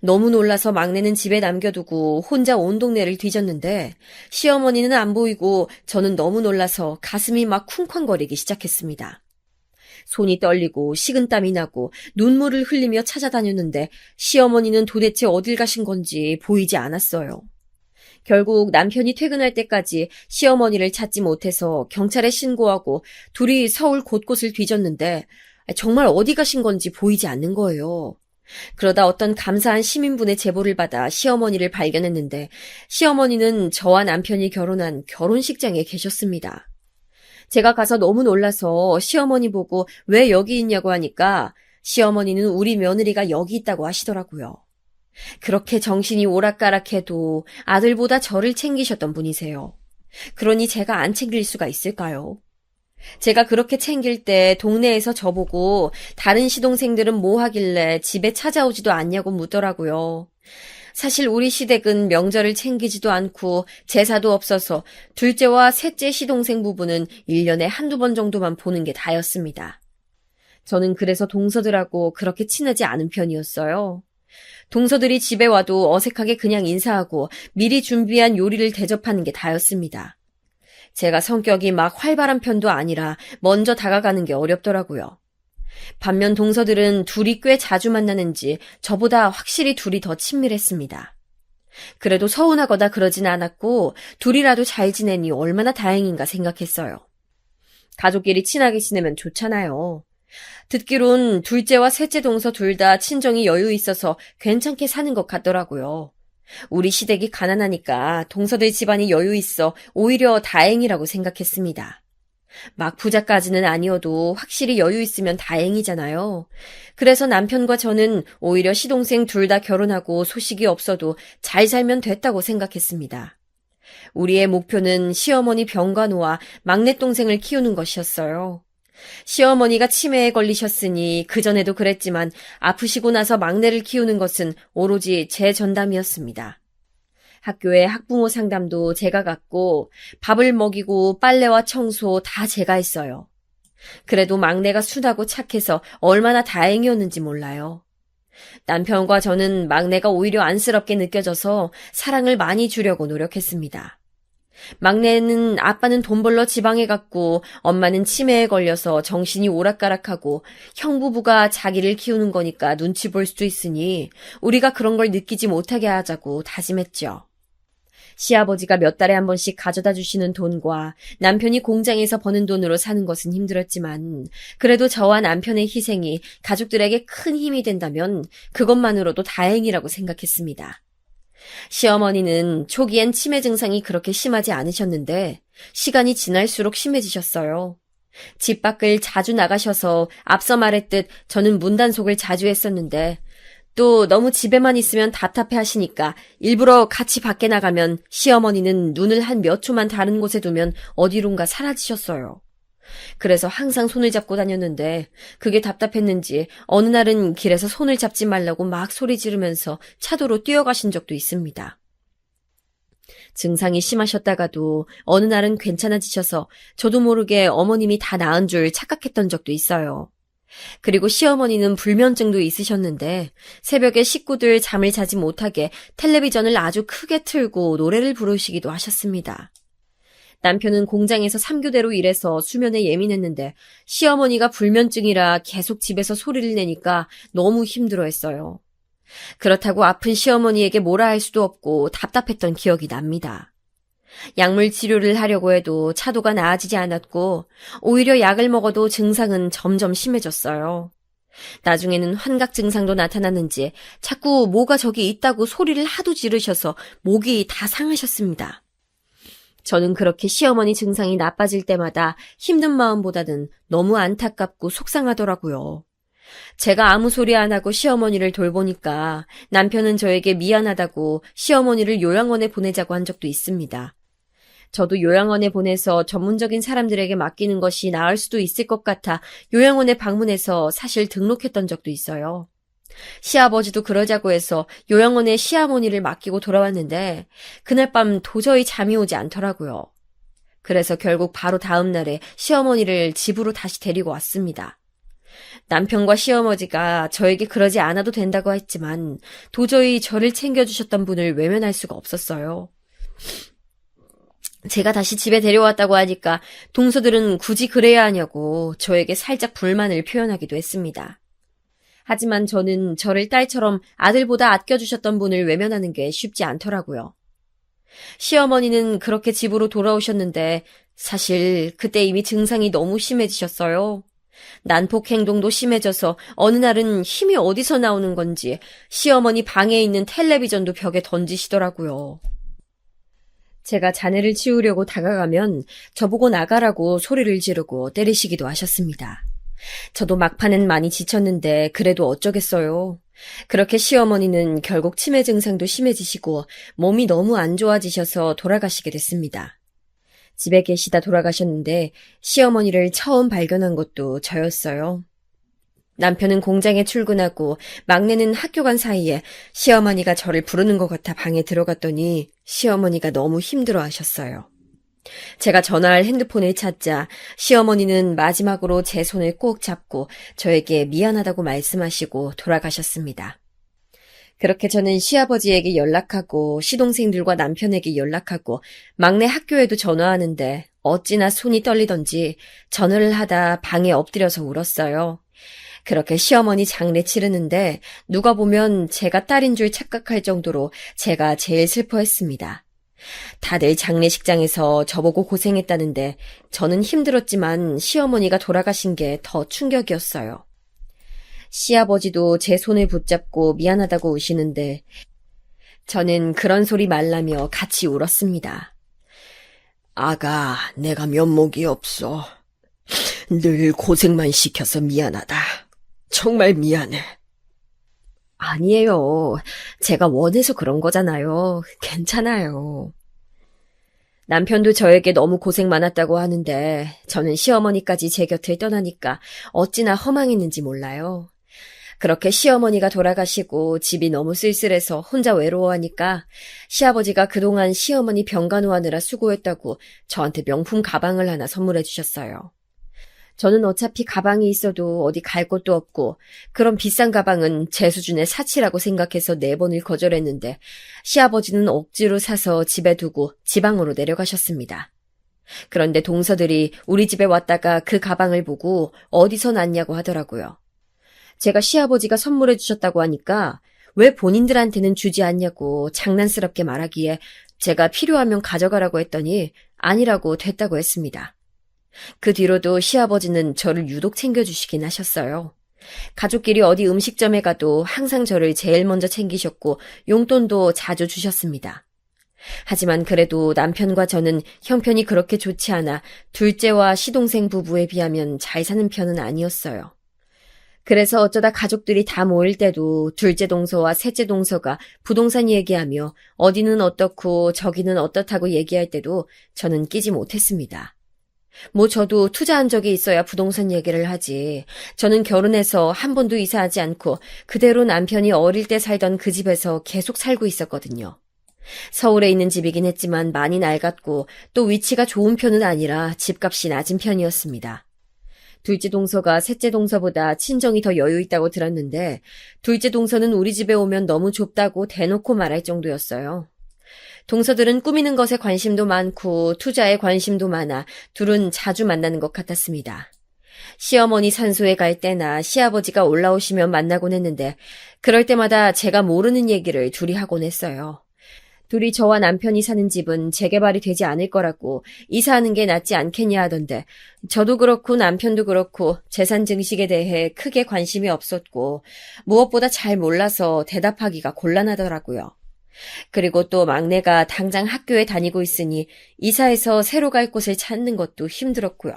너무 놀라서 막내는 집에 남겨두고 혼자 온 동네를 뒤졌는데 시어머니는 안 보이고 저는 너무 놀라서 가슴이 막 쿵쾅거리기 시작했습니다. 손이 떨리고 식은땀이 나고 눈물을 흘리며 찾아다녔는데 시어머니는 도대체 어딜 가신 건지 보이지 않았어요. 결국 남편이 퇴근할 때까지 시어머니를 찾지 못해서 경찰에 신고하고 둘이 서울 곳곳을 뒤졌는데 정말 어디 가신 건지 보이지 않는 거예요. 그러다 어떤 감사한 시민분의 제보를 받아 시어머니를 발견했는데 시어머니는 저와 남편이 결혼한 결혼식장에 계셨습니다. 제가 가서 너무 놀라서 시어머니 보고 왜 여기 있냐고 하니까 시어머니는 우리 며느리가 여기 있다고 하시더라고요. 그렇게 정신이 오락가락해도 아들보다 저를 챙기셨던 분이세요. 그러니 제가 안 챙길 수가 있을까요? 제가 그렇게 챙길 때 동네에서 저보고 다른 시동생들은 뭐 하길래 집에 찾아오지도 않냐고 묻더라고요. 사실 우리 시댁은 명절을 챙기지도 않고 제사도 없어서 둘째와 셋째 시동생 부부는 1년에 한두 번 정도만 보는 게 다였습니다. 저는 그래서 동서들하고 그렇게 친하지 않은 편이었어요. 동서들이 집에 와도 어색하게 그냥 인사하고 미리 준비한 요리를 대접하는 게 다였습니다. 제가 성격이 막 활발한 편도 아니라 먼저 다가가는 게 어렵더라고요. 반면 동서들은 둘이 꽤 자주 만나는지 저보다 확실히 둘이 더 친밀했습니다. 그래도 서운하거나 그러진 않았고 둘이라도 잘 지내니 얼마나 다행인가 생각했어요. 가족끼리 친하게 지내면 좋잖아요. 듣기론 둘째와 셋째 동서 둘 다 친정이 여유 있어서 괜찮게 사는 것 같더라고요. 우리 시댁이 가난하니까 동서들 집안이 여유 있어 오히려 다행이라고 생각했습니다. 막 부자까지는 아니어도 확실히 여유 있으면 다행이잖아요. 그래서 남편과 저는 오히려 시동생 둘 다 결혼하고 소식이 없어도 잘 살면 됐다고 생각했습니다. 우리의 목표는 시어머니 병과 노아 막내 동생을 키우는 것이었어요. 시어머니가 치매에 걸리셨으니 그전에도 그랬지만 아프시고 나서 막내를 키우는 것은 오로지 제 전담이었습니다. 학교에 학부모 상담도 제가 갔고 밥을 먹이고 빨래와 청소 다 제가 했어요. 그래도 막내가 순하고 착해서 얼마나 다행이었는지 몰라요. 남편과 저는 막내가 오히려 안쓰럽게 느껴져서 사랑을 많이 주려고 노력했습니다. 막내는 아빠는 돈 벌러 지방에 갔고 엄마는 치매에 걸려서 정신이 오락가락하고 형부부가 자기를 키우는 거니까 눈치 볼 수도 있으니 우리가 그런 걸 느끼지 못하게 하자고 다짐했죠. 시아버지가 몇 달에 한 번씩 가져다 주시는 돈과 남편이 공장에서 버는 돈으로 사는 것은 힘들었지만 그래도 저와 남편의 희생이 가족들에게 큰 힘이 된다면 그것만으로도 다행이라고 생각했습니다. 시어머니는 초기엔 치매 증상이 그렇게 심하지 않으셨는데 시간이 지날수록 심해지셨어요. 집 밖을 자주 나가셔서 앞서 말했듯 저는 문단속을 자주 했었는데 또 너무 집에만 있으면 답답해 하시니까 일부러 같이 밖에 나가면 시어머니는 눈을 한 몇 초만 다른 곳에 두면 어디론가 사라지셨어요. 그래서 항상 손을 잡고 다녔는데 그게 답답했는지 어느 날은 길에서 손을 잡지 말라고 막 소리 지르면서 차도로 뛰어가신 적도 있습니다. 증상이 심하셨다가도 어느 날은 괜찮아지셔서 저도 모르게 어머님이 다 나은 줄 착각했던 적도 있어요. 그리고 시어머니는 불면증도 있으셨는데 새벽에 식구들 잠을 자지 못하게 텔레비전을 아주 크게 틀고 노래를 부르시기도 하셨습니다. 남편은 공장에서 3교대로 일해서 수면에 예민했는데 시어머니가 불면증이라 계속 집에서 소리를 내니까 너무 힘들어했어요. 그렇다고 아픈 시어머니에게 뭐라 할 수도 없고 답답했던 기억이 납니다. 약물 치료를 하려고 해도 차도가 나아지지 않았고 오히려 약을 먹어도 증상은 점점 심해졌어요. 나중에는 환각 증상도 나타났는지 자꾸 뭐가 저기 있다고 소리를 하도 지르셔서 목이 다 상하셨습니다. 저는 그렇게 시어머니 증상이 나빠질 때마다 힘든 마음보다는 너무 안타깝고 속상하더라고요. 제가 아무 소리 안 하고 시어머니를 돌보니까 남편은 저에게 미안하다고 시어머니를 요양원에 보내자고 한 적도 있습니다. 저도 요양원에 보내서 전문적인 사람들에게 맡기는 것이 나을 수도 있을 것 같아 요양원에 방문해서 사실 등록했던 적도 있어요. 시아버지도 그러자고 해서 요양원에 시어머니를 맡기고 돌아왔는데 그날 밤 도저히 잠이 오지 않더라고요. 그래서 결국 바로 다음 날에 시어머니를 집으로 다시 데리고 왔습니다. 남편과 시어머니가 저에게 그러지 않아도 된다고 했지만 도저히 저를 챙겨주셨던 분을 외면할 수가 없었어요. 제가 다시 집에 데려왔다고 하니까 동서들은 굳이 그래야 하냐고 저에게 살짝 불만을 표현하기도 했습니다. 하지만 저는 저를 딸처럼 아들보다 아껴주셨던 분을 외면하는 게 쉽지 않더라고요. 시어머니는 그렇게 집으로 돌아오셨는데 사실 그때 이미 증상이 너무 심해지셨어요. 난폭 행동도 심해져서 어느 날은 힘이 어디서 나오는 건지 시어머니 방에 있는 텔레비전도 벽에 던지시더라고요. 제가 자네를 치우려고 다가가면 저보고 나가라고 소리를 지르고 때리시기도 하셨습니다. 저도 막판엔 많이 지쳤는데 그래도 어쩌겠어요. 그렇게 시어머니는 결국 치매 증상도 심해지시고 몸이 너무 안 좋아지셔서 돌아가시게 됐습니다. 집에 계시다 돌아가셨는데 시어머니를 처음 발견한 것도 저였어요. 남편은 공장에 출근하고 막내는 학교 간 사이에 시어머니가 저를 부르는 것 같아 방에 들어갔더니 시어머니가 너무 힘들어 하셨어요. 제가 전화할 핸드폰을 찾자 시어머니는 마지막으로 제 손을 꼭 잡고 저에게 미안하다고 말씀하시고 돌아가셨습니다. 그렇게 저는 시아버지에게 연락하고 시동생들과 남편에게 연락하고 막내 학교에도 전화하는데 어찌나 손이 떨리던지 전화를 하다 방에 엎드려서 울었어요. 그렇게 시어머니 장례 치르는데 누가 보면 제가 딸인 줄 착각할 정도로 제가 제일 슬퍼했습니다. 다들 장례식장에서 저보고 고생했다는데 저는 힘들었지만 시어머니가 돌아가신 게 더 충격이었어요. 시아버지도 제 손을 붙잡고 미안하다고 우시는데 저는 그런 소리 말라며 같이 울었습니다. 아가, 내가 면목이 없어. 늘 고생만 시켜서 미안하다. 정말 미안해. 아니에요. 제가 원해서 그런 거잖아요. 괜찮아요. 남편도 저에게 너무 고생 많았다고 하는데 저는 시어머니까지 제 곁을 떠나니까 어찌나 허망했는지 몰라요. 그렇게 시어머니가 돌아가시고 집이 너무 쓸쓸해서 혼자 외로워하니까 시아버지가 그동안 시어머니 병간호하느라 수고했다고 저한테 명품 가방을 하나 선물해 주셨어요. 저는 어차피 가방이 있어도 어디 갈 곳도 없고 그런 비싼 가방은 제 수준의 사치라고 생각해서 4번을 거절했는데 시아버지는 억지로 사서 집에 두고 지방으로 내려가셨습니다. 그런데 동서들이 우리 집에 왔다가 그 가방을 보고 어디서 났냐고 하더라고요. 제가 시아버지가 선물해 주셨다고 하니까 왜 본인들한테는 주지 않냐고 장난스럽게 말하기에 제가 필요하면 가져가라고 했더니 아니라고 됐다고 했습니다. 그 뒤로도 시아버지는 저를 유독 챙겨주시긴 하셨어요. 가족끼리 어디 음식점에 가도 항상 저를 제일 먼저 챙기셨고 용돈도 자주 주셨습니다. 하지만 그래도 남편과 저는 형편이 그렇게 좋지 않아 둘째와 시동생 부부에 비하면 잘 사는 편은 아니었어요. 그래서 어쩌다 가족들이 다 모일 때도 둘째 동서와 셋째 동서가 부동산 얘기하며 어디는 어떻고 저기는 어떻다고 얘기할 때도 저는 끼지 못했습니다. 뭐 저도 투자한 적이 있어야 부동산 얘기를 하지. 저는 결혼해서 한 번도 이사하지 않고 그대로 남편이 어릴 때 살던 그 집에서 계속 살고 있었거든요. 서울에 있는 집이긴 했지만 많이 낡았고 또 위치가 좋은 편은 아니라 집값이 낮은 편이었습니다. 둘째 동서가 셋째 동서보다 친정이 더 여유 있다고 들었는데 둘째 동서는 우리 집에 오면 너무 좁다고 대놓고 말할 정도였어요. 동서들은 꾸미는 것에 관심도 많고 투자에 관심도 많아 둘은 자주 만나는 것 같았습니다. 시어머니 산소에 갈 때나 시아버지가 올라오시면 만나곤 했는데 그럴 때마다 제가 모르는 얘기를 둘이 하곤 했어요. 둘이 저와 남편이 사는 집은 재개발이 되지 않을 거라고 이사하는 게 낫지 않겠냐 하던데 저도 그렇고 남편도 그렇고 재산 증식에 대해 크게 관심이 없었고 무엇보다 잘 몰라서 대답하기가 곤란하더라고요. 그리고 또 막내가 당장 학교에 다니고 있으니 이사해서 새로 갈 곳을 찾는 것도 힘들었고요.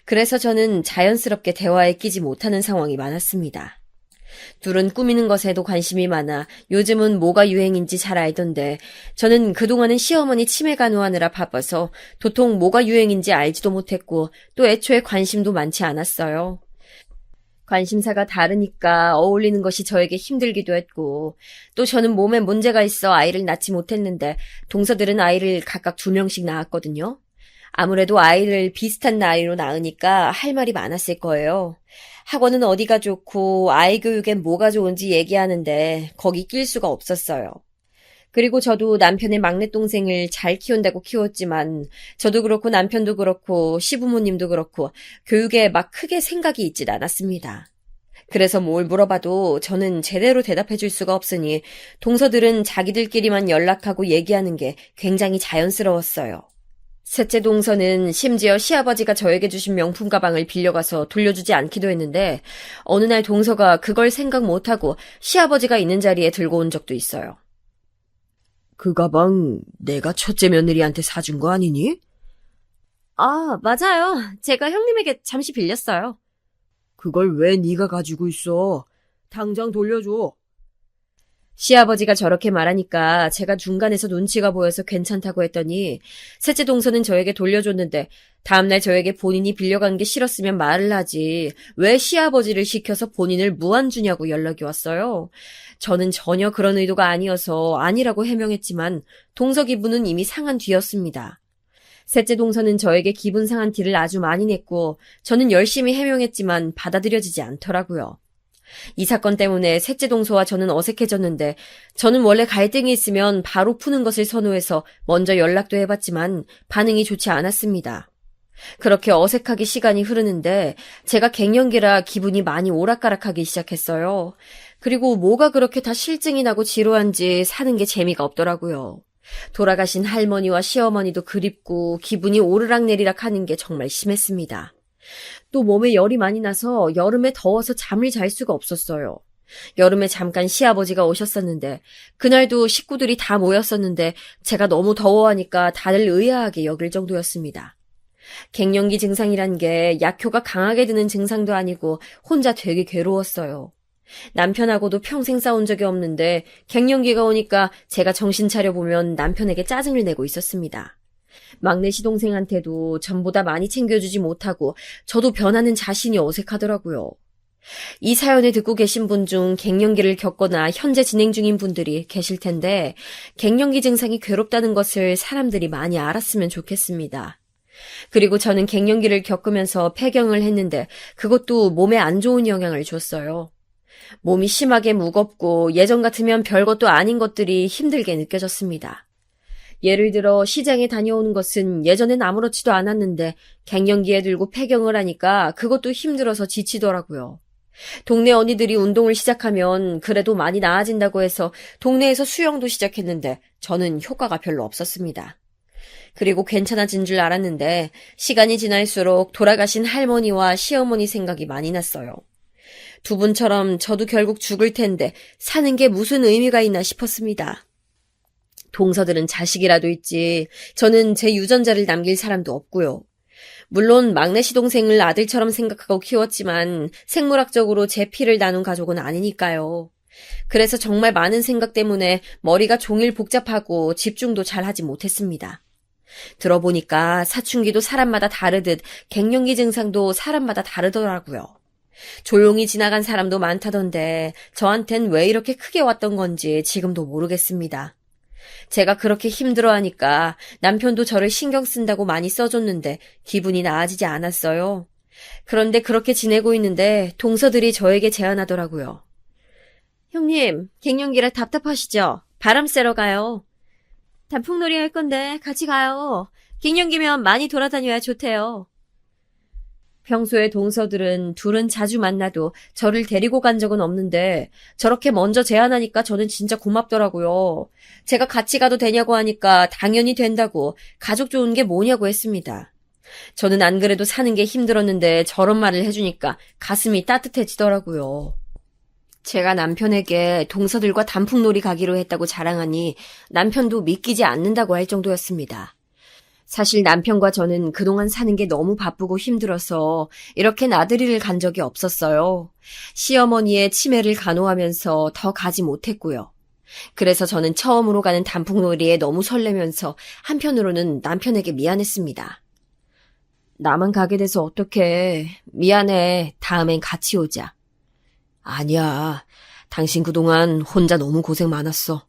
그래서 저는 자연스럽게 대화에 끼지 못하는 상황이 많았습니다. 둘은 꾸미는 것에도 관심이 많아 요즘은 뭐가 유행인지 잘 알던데 저는 그동안은 시어머니 치매 간호하느라 바빠서 도통 뭐가 유행인지 알지도 못했고 또 애초에 관심도 많지 않았어요. 관심사가 다르니까 어울리는 것이 저에게 힘들기도 했고 또 저는 몸에 문제가 있어 아이를 낳지 못했는데 동서들은 아이를 각각 2명씩 낳았거든요. 아무래도 아이를 비슷한 나이로 낳으니까 할 말이 많았을 거예요. 학원은 어디가 좋고 아이 교육엔 뭐가 좋은지 얘기하는데 거기 낄 수가 없었어요. 그리고 저도 남편의 막내 동생을 잘 키운다고 키웠지만 저도 그렇고 남편도 그렇고 시부모님도 그렇고 교육에 막 크게 생각이 있질 않았습니다. 그래서 뭘 물어봐도 저는 제대로 대답해 줄 수가 없으니 동서들은 자기들끼리만 연락하고 얘기하는 게 굉장히 자연스러웠어요. 셋째 동서는 심지어 시아버지가 저에게 주신 명품 가방을 빌려가서 돌려주지 않기도 했는데 어느 날 동서가 그걸 생각 못하고 시아버지가 있는 자리에 들고 온 적도 있어요. 그 가방 내가 첫째 며느리한테 사준 거 아니니? 아, 맞아요. 제가 형님에게 잠시 빌렸어요. 그걸 왜 네가 가지고 있어? 당장 돌려줘. 시아버지가 저렇게 말하니까 제가 중간에서 눈치가 보여서 괜찮다고 했더니 셋째 동서는 저에게 돌려줬는데 다음날 저에게 본인이 빌려간 게 싫었으면 말을 하지 왜 시아버지를 시켜서 본인을 무안주냐고 연락이 왔어요. 저는 전혀 그런 의도가 아니어서 아니라고 해명했지만 동서 기분은 이미 상한 뒤였습니다. 셋째 동서는 저에게 기분 상한 티를 아주 많이 냈고 저는 열심히 해명했지만 받아들여지지 않더라고요. 이 사건 때문에 셋째 동서와 저는 어색해졌는데 저는 원래 갈등이 있으면 바로 푸는 것을 선호해서 먼저 연락도 해봤지만 반응이 좋지 않았습니다. 그렇게 어색하게 시간이 흐르는데 제가 갱년기라 기분이 많이 오락가락하기 시작했어요. 그리고 뭐가 그렇게 다 실증이 나고 지루한지 사는 게 재미가 없더라고요. 돌아가신 할머니와 시어머니도 그립고 기분이 오르락내리락 하는 게 정말 심했습니다. 또 몸에 열이 많이 나서 여름에 더워서 잠을 잘 수가 없었어요. 여름에 잠깐 시아버지가 오셨었는데 그날도 식구들이 다 모였었는데 제가 너무 더워하니까 다들 의아하게 여길 정도였습니다. 갱년기 증상이란 게 약효가 강하게 드는 증상도 아니고 혼자 되게 괴로웠어요. 남편하고도 평생 싸운 적이 없는데 갱년기가 오니까 제가 정신 차려보면 남편에게 짜증을 내고 있었습니다. 막내 시동생한테도 전보다 많이 챙겨주지 못하고 저도 변하는 자신이 어색하더라고요. 이 사연을 듣고 계신 분 중 갱년기를 겪거나 현재 진행 중인 분들이 계실 텐데 갱년기 증상이 괴롭다는 것을 사람들이 많이 알았으면 좋겠습니다. 그리고 저는 갱년기를 겪으면서 폐경을 했는데 그것도 몸에 안 좋은 영향을 줬어요. 몸이 심하게 무겁고 예전 같으면 별것도 아닌 것들이 힘들게 느껴졌습니다. 예를 들어 시장에 다녀오는 것은 예전엔 아무렇지도 않았는데 갱년기에 들고 폐경을 하니까 그것도 힘들어서 지치더라고요. 동네 언니들이 운동을 시작하면 그래도 많이 나아진다고 해서 동네에서 수영도 시작했는데 저는 효과가 별로 없었습니다. 그리고 괜찮아진 줄 알았는데 시간이 지날수록 돌아가신 할머니와 시어머니 생각이 많이 났어요. 두 분처럼 저도 결국 죽을 텐데 사는 게 무슨 의미가 있나 싶었습니다. 동서들은 자식이라도 있지 저는 제 유전자를 남길 사람도 없고요. 물론 막내 시동생을 아들처럼 생각하고 키웠지만 생물학적으로 제 피를 나눈 가족은 아니니까요. 그래서 정말 많은 생각 때문에 머리가 종일 복잡하고 집중도 잘 하지 못했습니다. 들어보니까 사춘기도 사람마다 다르듯 갱년기 증상도 사람마다 다르더라고요. 조용히 지나간 사람도 많다던데 저한텐 왜 이렇게 크게 왔던 건지 지금도 모르겠습니다. 제가 그렇게 힘들어하니까 남편도 저를 신경 쓴다고 많이 써줬는데 기분이 나아지지 않았어요. 그런데 그렇게 지내고 있는데 동서들이 저에게 제안하더라고요. 형님, 갱년기라 답답하시죠? 바람 쐬러 가요. 단풍놀이 할 건데 같이 가요. 갱년기면 많이 돌아다녀야 좋대요. 평소에 동서들은 둘은 자주 만나도 저를 데리고 간 적은 없는데 저렇게 먼저 제안하니까 저는 진짜 고맙더라고요. 제가 같이 가도 되냐고 하니까 당연히 된다고 가족 좋은 게 뭐냐고 했습니다. 저는 안 그래도 사는 게 힘들었는데 저런 말을 해주니까 가슴이 따뜻해지더라고요. 제가 남편에게 동서들과 단풍놀이 가기로 했다고 자랑하니 남편도 믿기지 않는다고 할 정도였습니다. 사실 남편과 저는 그동안 사는 게 너무 바쁘고 힘들어서 이렇게 나들이를 간 적이 없었어요. 시어머니의 치매를 간호하면서 더 가지 못했고요. 그래서 저는 처음으로 가는 단풍놀이에 너무 설레면서 한편으로는 남편에게 미안했습니다. 나만 가게 돼서 어떡해. 미안해. 다음엔 같이 오자. 아니야. 당신 그동안 혼자 너무 고생 많았어.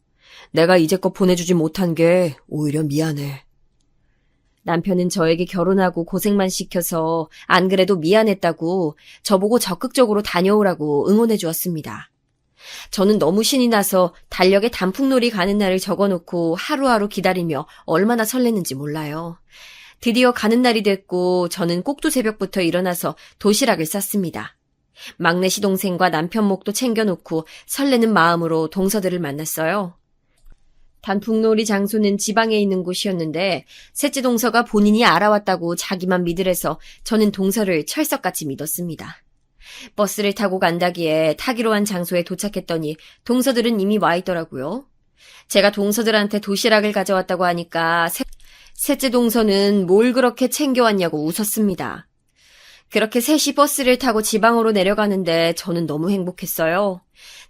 내가 이제껏 보내주지 못한 게 오히려 미안해. 남편은 저에게 결혼하고 고생만 시켜서 안 그래도 미안했다고 저보고 적극적으로 다녀오라고 응원해 주었습니다. 저는 너무 신이 나서 달력에 단풍놀이 가는 날을 적어놓고 하루하루 기다리며 얼마나 설렜는지 몰라요. 드디어 가는 날이 됐고 저는 꼭두 새벽부터 일어나서 도시락을 쌌습니다. 막내 시동생과 남편 목도 챙겨놓고 설레는 마음으로 동서들을 만났어요. 단풍놀이 장소는 지방에 있는 곳이었는데 셋째 동서가 본인이 알아왔다고 자기만 믿으래서 저는 동서를 철석같이 믿었습니다. 버스를 타고 간다기에 타기로 한 장소에 도착했더니 동서들은 이미 와 있더라고요. 제가 동서들한테 도시락을 가져왔다고 하니까 셋째 동서는 뭘 그렇게 챙겨왔냐고 웃었습니다. 그렇게 셋이 버스를 타고 지방으로 내려가는데 저는 너무 행복했어요.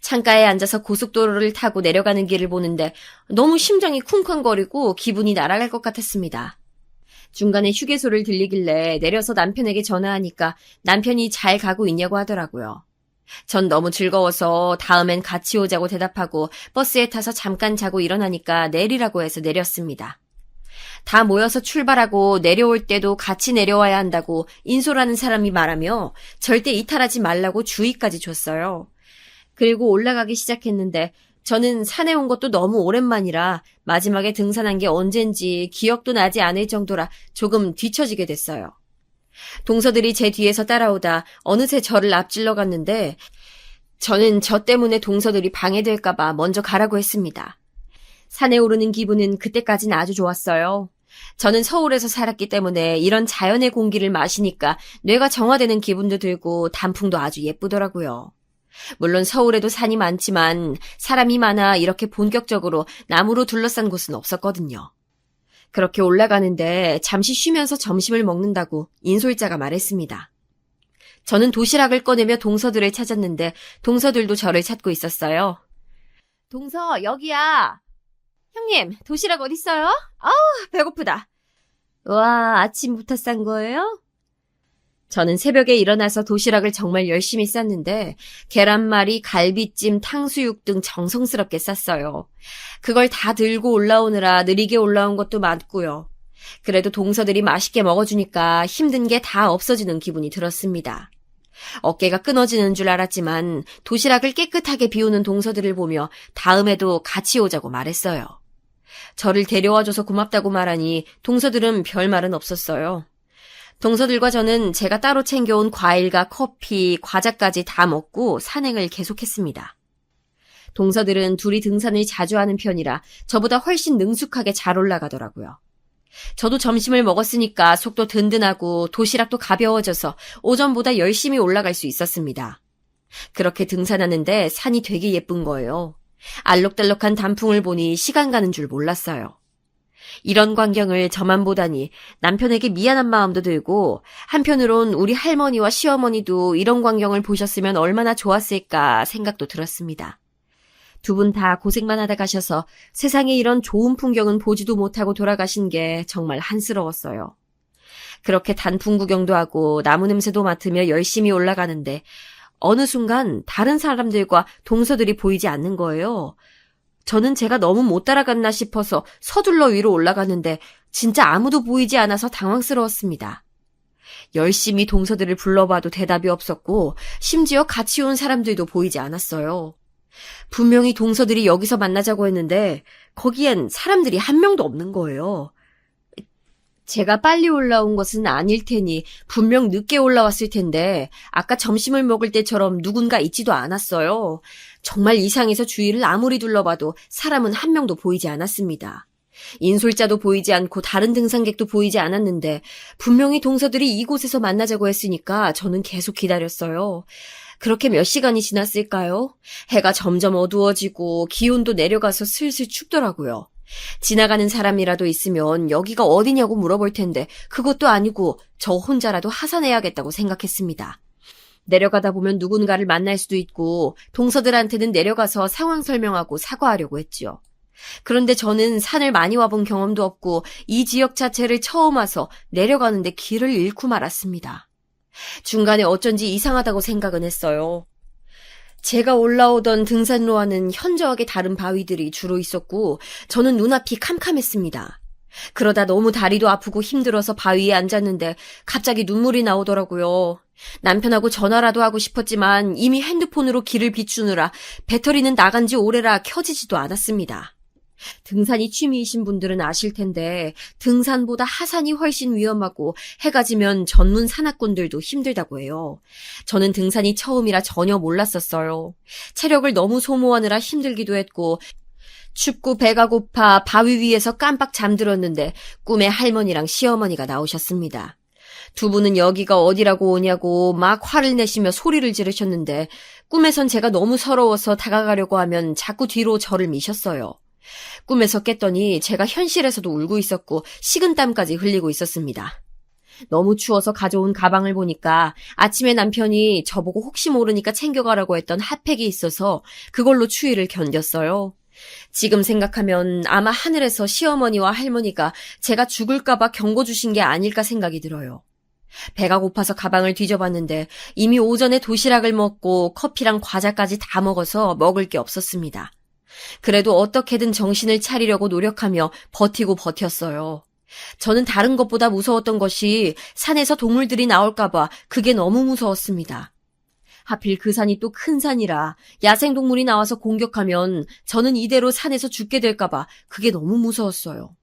창가에 앉아서 고속도로를 타고 내려가는 길을 보는데 너무 심장이 쿵쾅거리고 기분이 날아갈 것 같았습니다. 중간에 휴게소를 들리길래 내려서 남편에게 전화하니까 남편이 잘 가고 있냐고 하더라고요. 전 너무 즐거워서 다음엔 같이 오자고 대답하고 버스에 타서 잠깐 자고 일어나니까 내리라고 해서 내렸습니다. 다 모여서 출발하고 내려올 때도 같이 내려와야 한다고 인솔하는 사람이 말하며 절대 이탈하지 말라고 주의까지 줬어요. 그리고 올라가기 시작했는데 저는 산에 온 것도 너무 오랜만이라 마지막에 등산한 게 언젠지 기억도 나지 않을 정도라 조금 뒤처지게 됐어요. 동서들이 제 뒤에서 따라오다 어느새 저를 앞질러 갔는데 저는 저 때문에 동서들이 방해될까봐 먼저 가라고 했습니다. 산에 오르는 기분은 그때까진 아주 좋았어요. 저는 서울에서 살았기 때문에 이런 자연의 공기를 마시니까 뇌가 정화되는 기분도 들고 단풍도 아주 예쁘더라고요. 물론 서울에도 산이 많지만 사람이 많아 이렇게 본격적으로 나무로 둘러싼 곳은 없었거든요. 그렇게 올라가는데 잠시 쉬면서 점심을 먹는다고 인솔자가 말했습니다. 저는 도시락을 꺼내며 동서들을 찾았는데 동서들도 저를 찾고 있었어요. 동서, 여기야. 형님, 도시락 어딨어요? 아우, 배고프다. 와, 아침부터 싼 거예요? 저는 새벽에 일어나서 도시락을 정말 열심히 쌌는데 계란말이, 갈비찜, 탕수육 등 정성스럽게 쌌어요. 그걸 다 들고 올라오느라 느리게 올라온 것도 많고요. 그래도 동서들이 맛있게 먹어주니까 힘든 게 다 없어지는 기분이 들었습니다. 어깨가 끊어지는 줄 알았지만 도시락을 깨끗하게 비우는 동서들을 보며 다음에도 같이 오자고 말했어요. 저를 데려와줘서 고맙다고 말하니 동서들은 별말은 없었어요. 동서들과 저는 제가 따로 챙겨온 과일과 커피, 과자까지 다 먹고 산행을 계속했습니다. 동서들은 둘이 등산을 자주 하는 편이라 저보다 훨씬 능숙하게 잘 올라가더라고요. 저도 점심을 먹었으니까 속도 든든하고 도시락도 가벼워져서 오전보다 열심히 올라갈 수 있었습니다. 그렇게 등산하는데 산이 되게 예쁜 거예요. 알록달록한 단풍을 보니 시간 가는 줄 몰랐어요. 이런 광경을 저만 보다니 남편에게 미안한 마음도 들고 한편으론 우리 할머니와 시어머니도 이런 광경을 보셨으면 얼마나 좋았을까 생각도 들었습니다. 두 분 다 고생만 하다 가셔서 세상에 이런 좋은 풍경은 보지도 못하고 돌아가신 게 정말 한스러웠어요. 그렇게 단풍 구경도 하고 나무 냄새도 맡으며 열심히 올라가는데 어느 순간 다른 사람들과 동서들이 보이지 않는 거예요. 저는 제가 너무 못 따라갔나 싶어서 서둘러 위로 올라갔는데 진짜 아무도 보이지 않아서 당황스러웠습니다. 열심히 동서들을 불러봐도 대답이 없었고 심지어 같이 온 사람들도 보이지 않았어요. 분명히 동서들이 여기서 만나자고 했는데 거기엔 사람들이 한 명도 없는 거예요. 제가 빨리 올라온 것은 아닐 테니 분명 늦게 올라왔을 텐데 아까 점심을 먹을 때처럼 누군가 있지도 않았어요. 정말 이상해서 주위를 아무리 둘러봐도 사람은 한 명도 보이지 않았습니다. 인솔자도 보이지 않고 다른 등산객도 보이지 않았는데 분명히 동서들이 이곳에서 만나자고 했으니까 저는 계속 기다렸어요. 그렇게 몇 시간이 지났을까요? 해가 점점 어두워지고 기온도 내려가서 슬슬 춥더라고요. 지나가는 사람이라도 있으면 여기가 어디냐고 물어볼 텐데 그것도 아니고 저 혼자라도 하산해야겠다고 생각했습니다. 내려가다 보면 누군가를 만날 수도 있고 동서들한테는 내려가서 상황 설명하고 사과하려고 했지요. 그런데 저는 산을 많이 와본 경험도 없고 이 지역 자체를 처음 와서 내려가는데 길을 잃고 말았습니다. 중간에 어쩐지 이상하다고 생각은 했어요. 제가 올라오던 등산로와는 현저하게 다른 바위들이 주로 있었고 저는 눈앞이 캄캄했습니다. 그러다 너무 다리도 아프고 힘들어서 바위에 앉았는데 갑자기 눈물이 나오더라고요. 남편하고 전화라도 하고 싶었지만 이미 핸드폰으로 길을 비추느라 배터리는 나간 지 오래라 켜지지도 않았습니다. 등산이 취미이신 분들은 아실 텐데 등산보다 하산이 훨씬 위험하고 해가 지면 전문 산악꾼들도 힘들다고 해요. 저는 등산이 처음이라 전혀 몰랐었어요. 체력을 너무 소모하느라 힘들기도 했고 춥고 배가 고파 바위 위에서 깜빡 잠들었는데 꿈에 할머니랑 시어머니가 나오셨습니다. 두 분은 여기가 어디라고 오냐고 막 화를 내시며 소리를 지르셨는데 꿈에선 제가 너무 서러워서 다가가려고 하면 자꾸 뒤로 저를 미셨어요. 꿈에서 깼더니 제가 현실에서도 울고 있었고 식은땀까지 흘리고 있었습니다. 너무 추워서 가져온 가방을 보니까 아침에 남편이 저보고 혹시 모르니까 챙겨가라고 했던 핫팩이 있어서 그걸로 추위를 견뎠어요. 지금 생각하면 아마 하늘에서 시어머니와 할머니가 제가 죽을까봐 경고 주신 게 아닐까 생각이 들어요. 배가 고파서 가방을 뒤져봤는데 이미 오전에 도시락을 먹고 커피랑 과자까지 다 먹어서 먹을 게 없었습니다. 그래도 어떻게든 정신을 차리려고 노력하며 버티고 버텼어요. 저는 다른 것보다 무서웠던 것이 산에서 동물들이 나올까봐 그게 너무 무서웠습니다. 하필 그 산이 또 큰 산이라 야생동물이 나와서 공격하면 저는 이대로 산에서 죽게 될까봐 그게 너무 무서웠어요.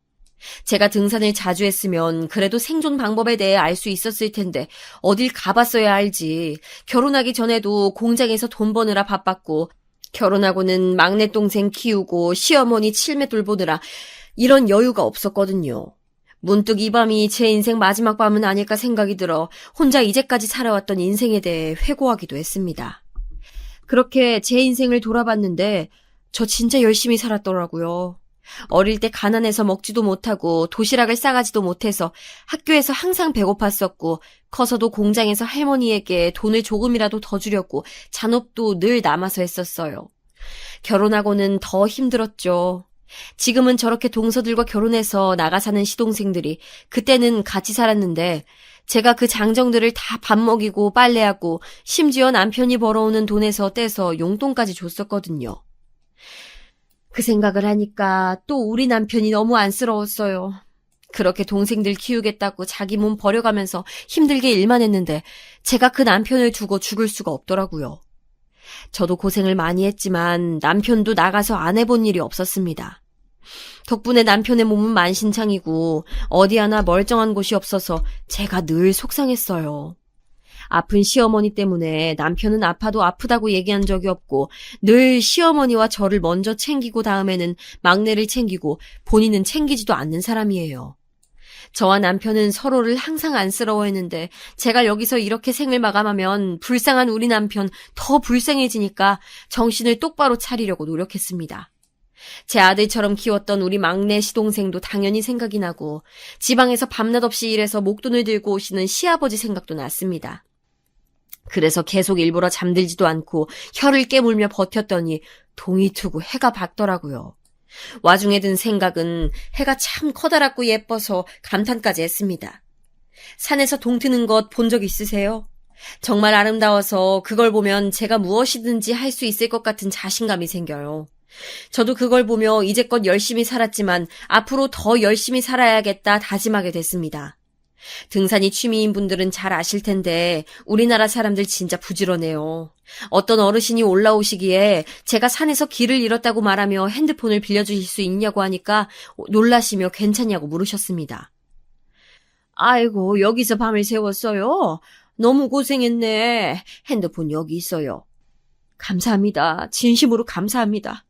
제가 등산을 자주 했으면 그래도 생존 방법에 대해 알 수 있었을 텐데 어딜 가봤어야 알지. 결혼하기 전에도 공장에서 돈 버느라 바빴고 결혼하고는 막내 동생 키우고 시어머니 칠매 돌보느라 이런 여유가 없었거든요. 문득 이 밤이 제 인생 마지막 밤은 아닐까 생각이 들어 혼자 이제까지 살아왔던 인생에 대해 회고하기도 했습니다. 그렇게 제 인생을 돌아봤는데 저 진짜 열심히 살았더라고요. 어릴 때 가난해서 먹지도 못하고 도시락을 싸가지도 못해서 학교에서 항상 배고팠었고 커서도 공장에서 할머니에게 돈을 조금이라도 더 주려고 잔업도 늘 남아서 했었어요. 결혼하고는 더 힘들었죠. 지금은 저렇게 동서들과 결혼해서 나가 사는 시동생들이 그때는 같이 살았는데 제가 그 장정들을 다 밥 먹이고 빨래하고 심지어 남편이 벌어오는 돈에서 떼서 용돈까지 줬었거든요. 그 생각을 하니까 또 우리 남편이 너무 안쓰러웠어요. 그렇게 동생들 키우겠다고 자기 몸 버려가면서 힘들게 일만 했는데 제가 그 남편을 두고 죽을 수가 없더라고요. 저도 고생을 많이 했지만 남편도 나가서 안 해본 일이 없었습니다. 덕분에 남편의 몸은 만신창이고 어디 하나 멀쩡한 곳이 없어서 제가 늘 속상했어요. 아픈 시어머니 때문에 남편은 아파도 아프다고 얘기한 적이 없고 늘 시어머니와 저를 먼저 챙기고 다음에는 막내를 챙기고 본인은 챙기지도 않는 사람이에요. 저와 남편은 서로를 항상 안쓰러워했는데 제가 여기서 이렇게 생을 마감하면 불쌍한 우리 남편 더 불쌍해지니까 정신을 똑바로 차리려고 노력했습니다. 제 아들처럼 키웠던 우리 막내 시동생도 당연히 생각이 나고 지방에서 밤낮 없이 일해서 목돈을 들고 오시는 시아버지 생각도 났습니다. 그래서 계속 일부러 잠들지도 않고 혀를 깨물며 버텼더니 동이 트고 해가 밝더라고요. 와중에 든 생각은 해가 참 커다랗고 예뻐서 감탄까지 했습니다. 산에서 동 트는 것 본 적 있으세요? 정말 아름다워서 그걸 보면 제가 무엇이든지 할 수 있을 것 같은 자신감이 생겨요. 저도 그걸 보며 이제껏 열심히 살았지만 앞으로 더 열심히 살아야겠다 다짐하게 됐습니다. 등산이 취미인 분들은 잘 아실 텐데 우리나라 사람들 진짜 부지런해요. 어떤 어르신이 올라오시기에 제가 산에서 길을 잃었다고 말하며 핸드폰을 빌려주실 수 있냐고 하니까 놀라시며 괜찮냐고 물으셨습니다. 아이고, 여기서 밤을 새웠어요? 너무 고생했네. 핸드폰 여기 있어요. 감사합니다. 진심으로 감사합니다.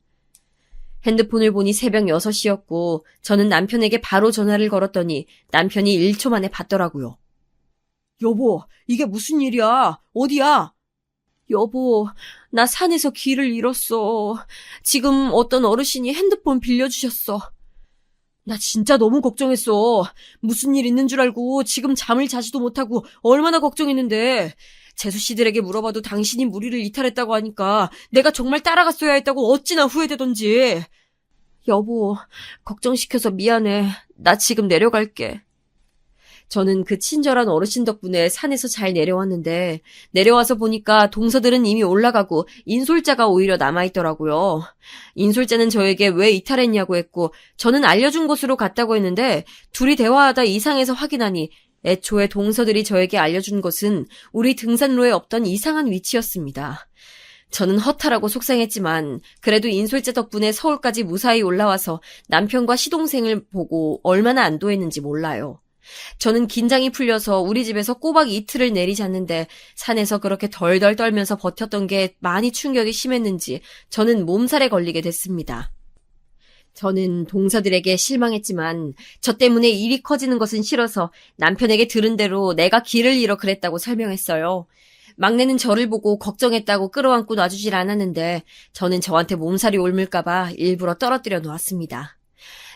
핸드폰을 보니 새벽 6시였고 저는 남편에게 바로 전화를 걸었더니 남편이 1초 만에 받더라고요. 여보, 이게 무슨 일이야? 어디야? 여보, 나 산에서 길을 잃었어. 지금 어떤 어르신이 핸드폰 빌려주셨어. 나 진짜 너무 걱정했어. 무슨 일 있는 줄 알고 지금 잠을 자지도 못하고 얼마나 걱정했는데. 재수 씨들에게 물어봐도 당신이 무리를 이탈했다고 하니까 내가 정말 따라갔어야 했다고 어찌나 후회되던지. 여보, 걱정시켜서 미안해. 나 지금 내려갈게. 저는 그 친절한 어르신 덕분에 산에서 잘 내려왔는데 내려와서 보니까 동서들은 이미 올라가고 인솔자가 오히려 남아있더라고요. 인솔자는 저에게 왜 이탈했냐고 했고 저는 알려준 곳으로 갔다고 했는데 둘이 대화하다 이상해서 확인하니 애초에 동서들이 저에게 알려준 것은 우리 등산로에 없던 이상한 위치였습니다. 저는 허탈하고 속상했지만 그래도 인솔자 덕분에 서울까지 무사히 올라와서 남편과 시동생을 보고 얼마나 안도했는지 몰라요. 저는 긴장이 풀려서 우리 집에서 꼬박 이틀을 내리잤는데 산에서 그렇게 덜덜 떨면서 버텼던 게 많이 충격이 심했는지 저는 몸살에 걸리게 됐습니다. 저는 동서들에게 실망했지만 저 때문에 일이 커지는 것은 싫어서 남편에게 들은 대로 내가 길을 잃어 그랬다고 설명했어요. 막내는 저를 보고 걱정했다고 끌어안고 놔주질 않았는데 저는 저한테 몸살이 옮을까봐 일부러 떨어뜨려 놓았습니다.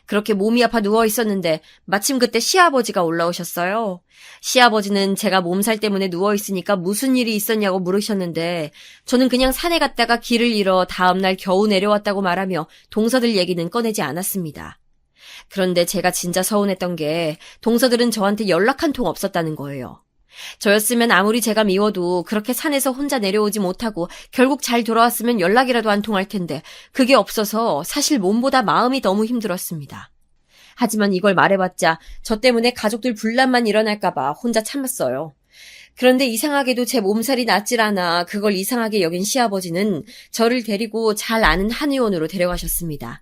그렇게 몸이 아파 누워 있었는데 마침 그때 시아버지가 올라오셨어요. 시아버지는 제가 몸살 때문에 누워 있으니까 무슨 일이 있었냐고 물으셨는데 저는 그냥 산에 갔다가 길을 잃어 다음날 겨우 내려왔다고 말하며 동서들 얘기는 꺼내지 않았습니다. 그런데 제가 진짜 서운했던 게 동서들은 저한테 연락 한 통 없었다는 거예요. 저였으면 아무리 제가 미워도 그렇게 산에서 혼자 내려오지 못하고 결국 잘 돌아왔으면 연락이라도 한 통할 텐데 그게 없어서 사실 몸보다 마음이 너무 힘들었습니다. 하지만 이걸 말해봤자 저 때문에 가족들 분란만 일어날까봐 혼자 참았어요. 그런데 이상하게도 제 몸살이 낫질 않아 그걸 이상하게 여긴 시아버지는 저를 데리고 잘 아는 한의원으로 데려가셨습니다.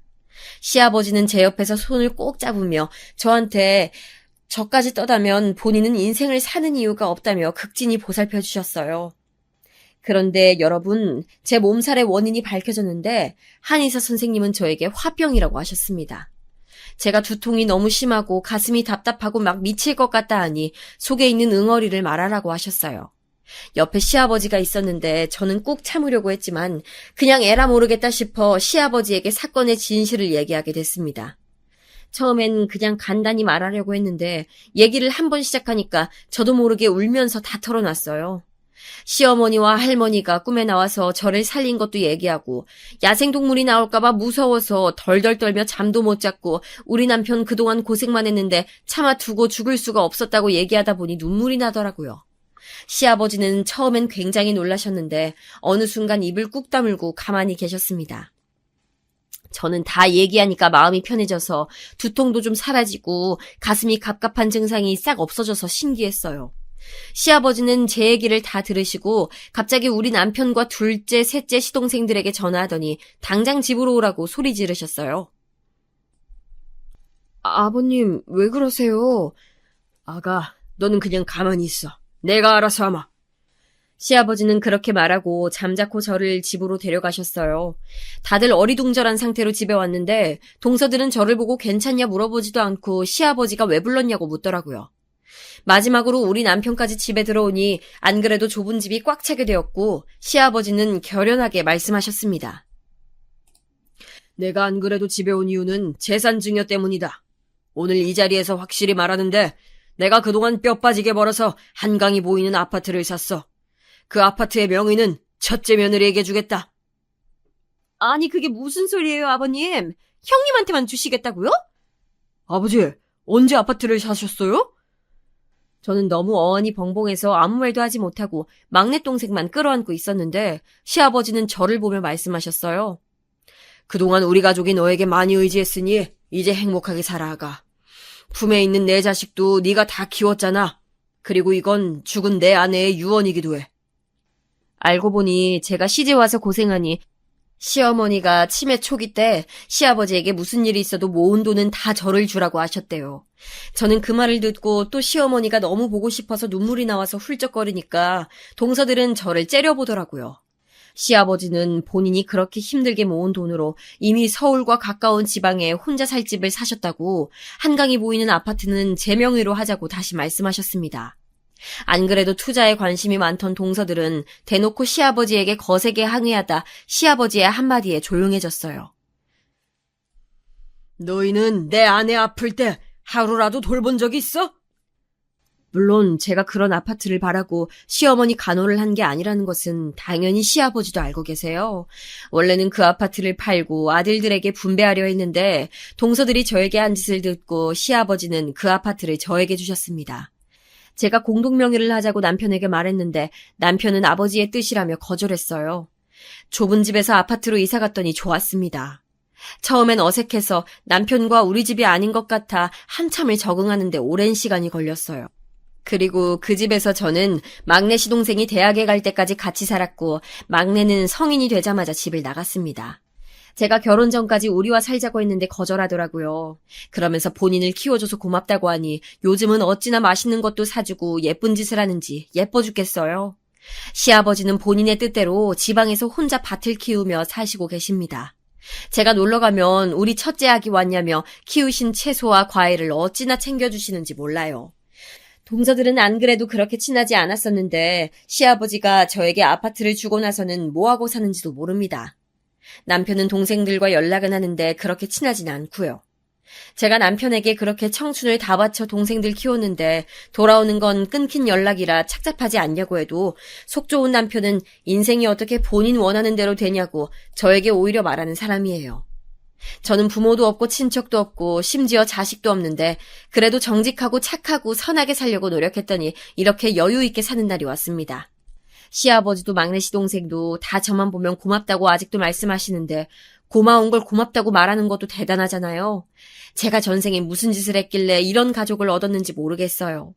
시아버지는 제 옆에서 손을 꼭 잡으며 저한테 저까지 떠다면 본인은 인생을 사는 이유가 없다며 극진히 보살펴 주셨어요. 그런데 여러분, 제 몸살의 원인이 밝혀졌는데 한의사 선생님은 저에게 화병이라고 하셨습니다. 제가 두통이 너무 심하고 가슴이 답답하고 막 미칠 것 같다 하니 속에 있는 응어리를 말하라고 하셨어요. 옆에 시아버지가 있었는데 저는 꾹 참으려고 했지만 그냥 에라 모르겠다 싶어 시아버지에게 사건의 진실을 얘기하게 됐습니다. 처음엔 그냥 간단히 말하려고 했는데 얘기를 한 번 시작하니까 저도 모르게 울면서 다 털어놨어요. 시어머니와 할머니가 꿈에 나와서 저를 살린 것도 얘기하고 야생동물이 나올까봐 무서워서 덜덜 떨며 잠도 못 잤고 우리 남편 그동안 고생만 했는데 차마 두고 죽을 수가 없었다고 얘기하다 보니 눈물이 나더라고요. 시아버지는 처음엔 굉장히 놀라셨는데 어느 순간 입을 꾹 다물고 가만히 계셨습니다. 저는 다 얘기하니까 마음이 편해져서 두통도 좀 사라지고 가슴이 갑갑한 증상이 싹 없어져서 신기했어요. 시아버지는 제 얘기를 다 들으시고 갑자기 우리 남편과 둘째, 셋째 시동생들에게 전화하더니 당장 집으로 오라고 소리 지르셨어요. 아버님, 왜 그러세요? 아가, 너는 그냥 가만히 있어. 내가 알아서 하마. 시아버지는 그렇게 말하고 잠자코 저를 집으로 데려가셨어요. 다들 어리둥절한 상태로 집에 왔는데 동서들은 저를 보고 괜찮냐 물어보지도 않고 시아버지가 왜 불렀냐고 묻더라고요. 마지막으로 우리 남편까지 집에 들어오니 안 그래도 좁은 집이 꽉 차게 되었고 시아버지는 결연하게 말씀하셨습니다. 내가 안 그래도 집에 온 이유는 재산 증여 때문이다. 오늘 이 자리에서 확실히 말하는데 내가 그동안 뼈 빠지게 벌어서 한강이 보이는 아파트를 샀어. 그 아파트의 명의는 첫째 며느리에게 주겠다. 아니 그게 무슨 소리예요 아버님? 형님한테만 주시겠다고요? 아버지, 언제 아파트를 사셨어요? 저는 너무 어안이 벙벙해서 아무 말도 하지 못하고 막내 동생만 끌어안고 있었는데 시아버지는 저를 보며 말씀하셨어요. 그동안 우리 가족이 너에게 많이 의지했으니 이제 행복하게 살아가. 품에 있는 내 자식도 네가 다 키웠잖아. 그리고 이건 죽은 내 아내의 유언이기도 해. 알고 보니 제가 시집 와서 고생하니 시어머니가 치매 초기 때 시아버지에게 무슨 일이 있어도 모은 돈은 다 저를 주라고 하셨대요. 저는 그 말을 듣고 또 시어머니가 너무 보고 싶어서 눈물이 나와서 훌쩍거리니까 동서들은 저를 째려보더라고요. 시아버지는 본인이 그렇게 힘들게 모은 돈으로 이미 서울과 가까운 지방에 혼자 살 집을 사셨다고 한강이 보이는 아파트는 제 명의로 하자고 다시 말씀하셨습니다. 안 그래도 투자에 관심이 많던 동서들은 대놓고 시아버지에게 거세게 항의하다 시아버지의 한마디에 조용해졌어요. 너희는 내 아내 아플 때 하루라도 돌본 적이 있어? 물론 제가 그런 아파트를 바라고 시어머니 간호를 한 게 아니라는 것은 당연히 시아버지도 알고 계세요. 원래는 그 아파트를 팔고 아들들에게 분배하려 했는데 동서들이 저에게 한 짓을 듣고 시아버지는 그 아파트를 저에게 주셨습니다. 제가 공동명의를 하자고 남편에게 말했는데 남편은 아버지의 뜻이라며 거절했어요. 좁은 집에서 아파트로 이사 갔더니 좋았습니다. 처음엔 어색해서 남편과 우리 집이 아닌 것 같아 한참을 적응하는데 오랜 시간이 걸렸어요. 그리고 그 집에서 저는 막내 시동생이 대학에 갈 때까지 같이 살았고 막내는 성인이 되자마자 집을 나갔습니다. 제가 결혼 전까지 우리와 살자고 했는데 거절하더라고요. 그러면서 본인을 키워줘서 고맙다고 하니 요즘은 어찌나 맛있는 것도 사주고 예쁜 짓을 하는지 예뻐 죽겠어요. 시아버지는 본인의 뜻대로 지방에서 혼자 밭을 키우며 사시고 계십니다. 제가 놀러가면 우리 첫째 아기 왔냐며 키우신 채소와 과일을 어찌나 챙겨주시는지 몰라요. 동서들은 안 그래도 그렇게 친하지 않았었는데 시아버지가 저에게 아파트를 주고 나서는 뭐하고 사는지도 모릅니다. 남편은 동생들과 연락은 하는데 그렇게 친하진 않고요. 제가 남편에게 그렇게 청춘을 다 바쳐 동생들 키웠는데 돌아오는 건 끊긴 연락이라 착잡하지 않냐고 해도 속 좋은 남편은 인생이 어떻게 본인 원하는 대로 되냐고 저에게 오히려 말하는 사람이에요. 저는 부모도 없고 친척도 없고 심지어 자식도 없는데 그래도 정직하고 착하고 선하게 살려고 노력했더니 이렇게 여유 있게 사는 날이 왔습니다. 시아버지도 막내 시동생도 다 저만 보면 고맙다고 아직도 말씀하시는데 고마운 걸 고맙다고 말하는 것도 대단하잖아요. 제가 전생에 무슨 짓을 했길래 이런 가족을 얻었는지 모르겠어요.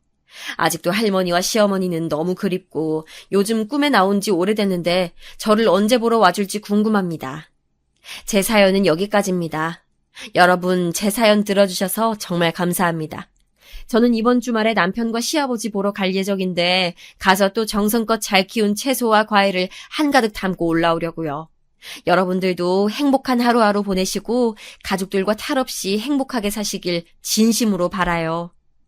아직도 할머니와 시어머니는 너무 그립고 요즘 꿈에 나온 지 오래됐는데 저를 언제 보러 와줄지 궁금합니다. 제 사연은 여기까지입니다. 여러분 제 사연 들어주셔서 정말 감사합니다. 저는 이번 주말에 남편과 시아버지 보러 갈 예정인데 가서 또 정성껏 잘 키운 채소와 과일을 한가득 담고 올라오려고요. 여러분들도 행복한 하루하루 보내시고 가족들과 탈 없이 행복하게 사시길 진심으로 바라요.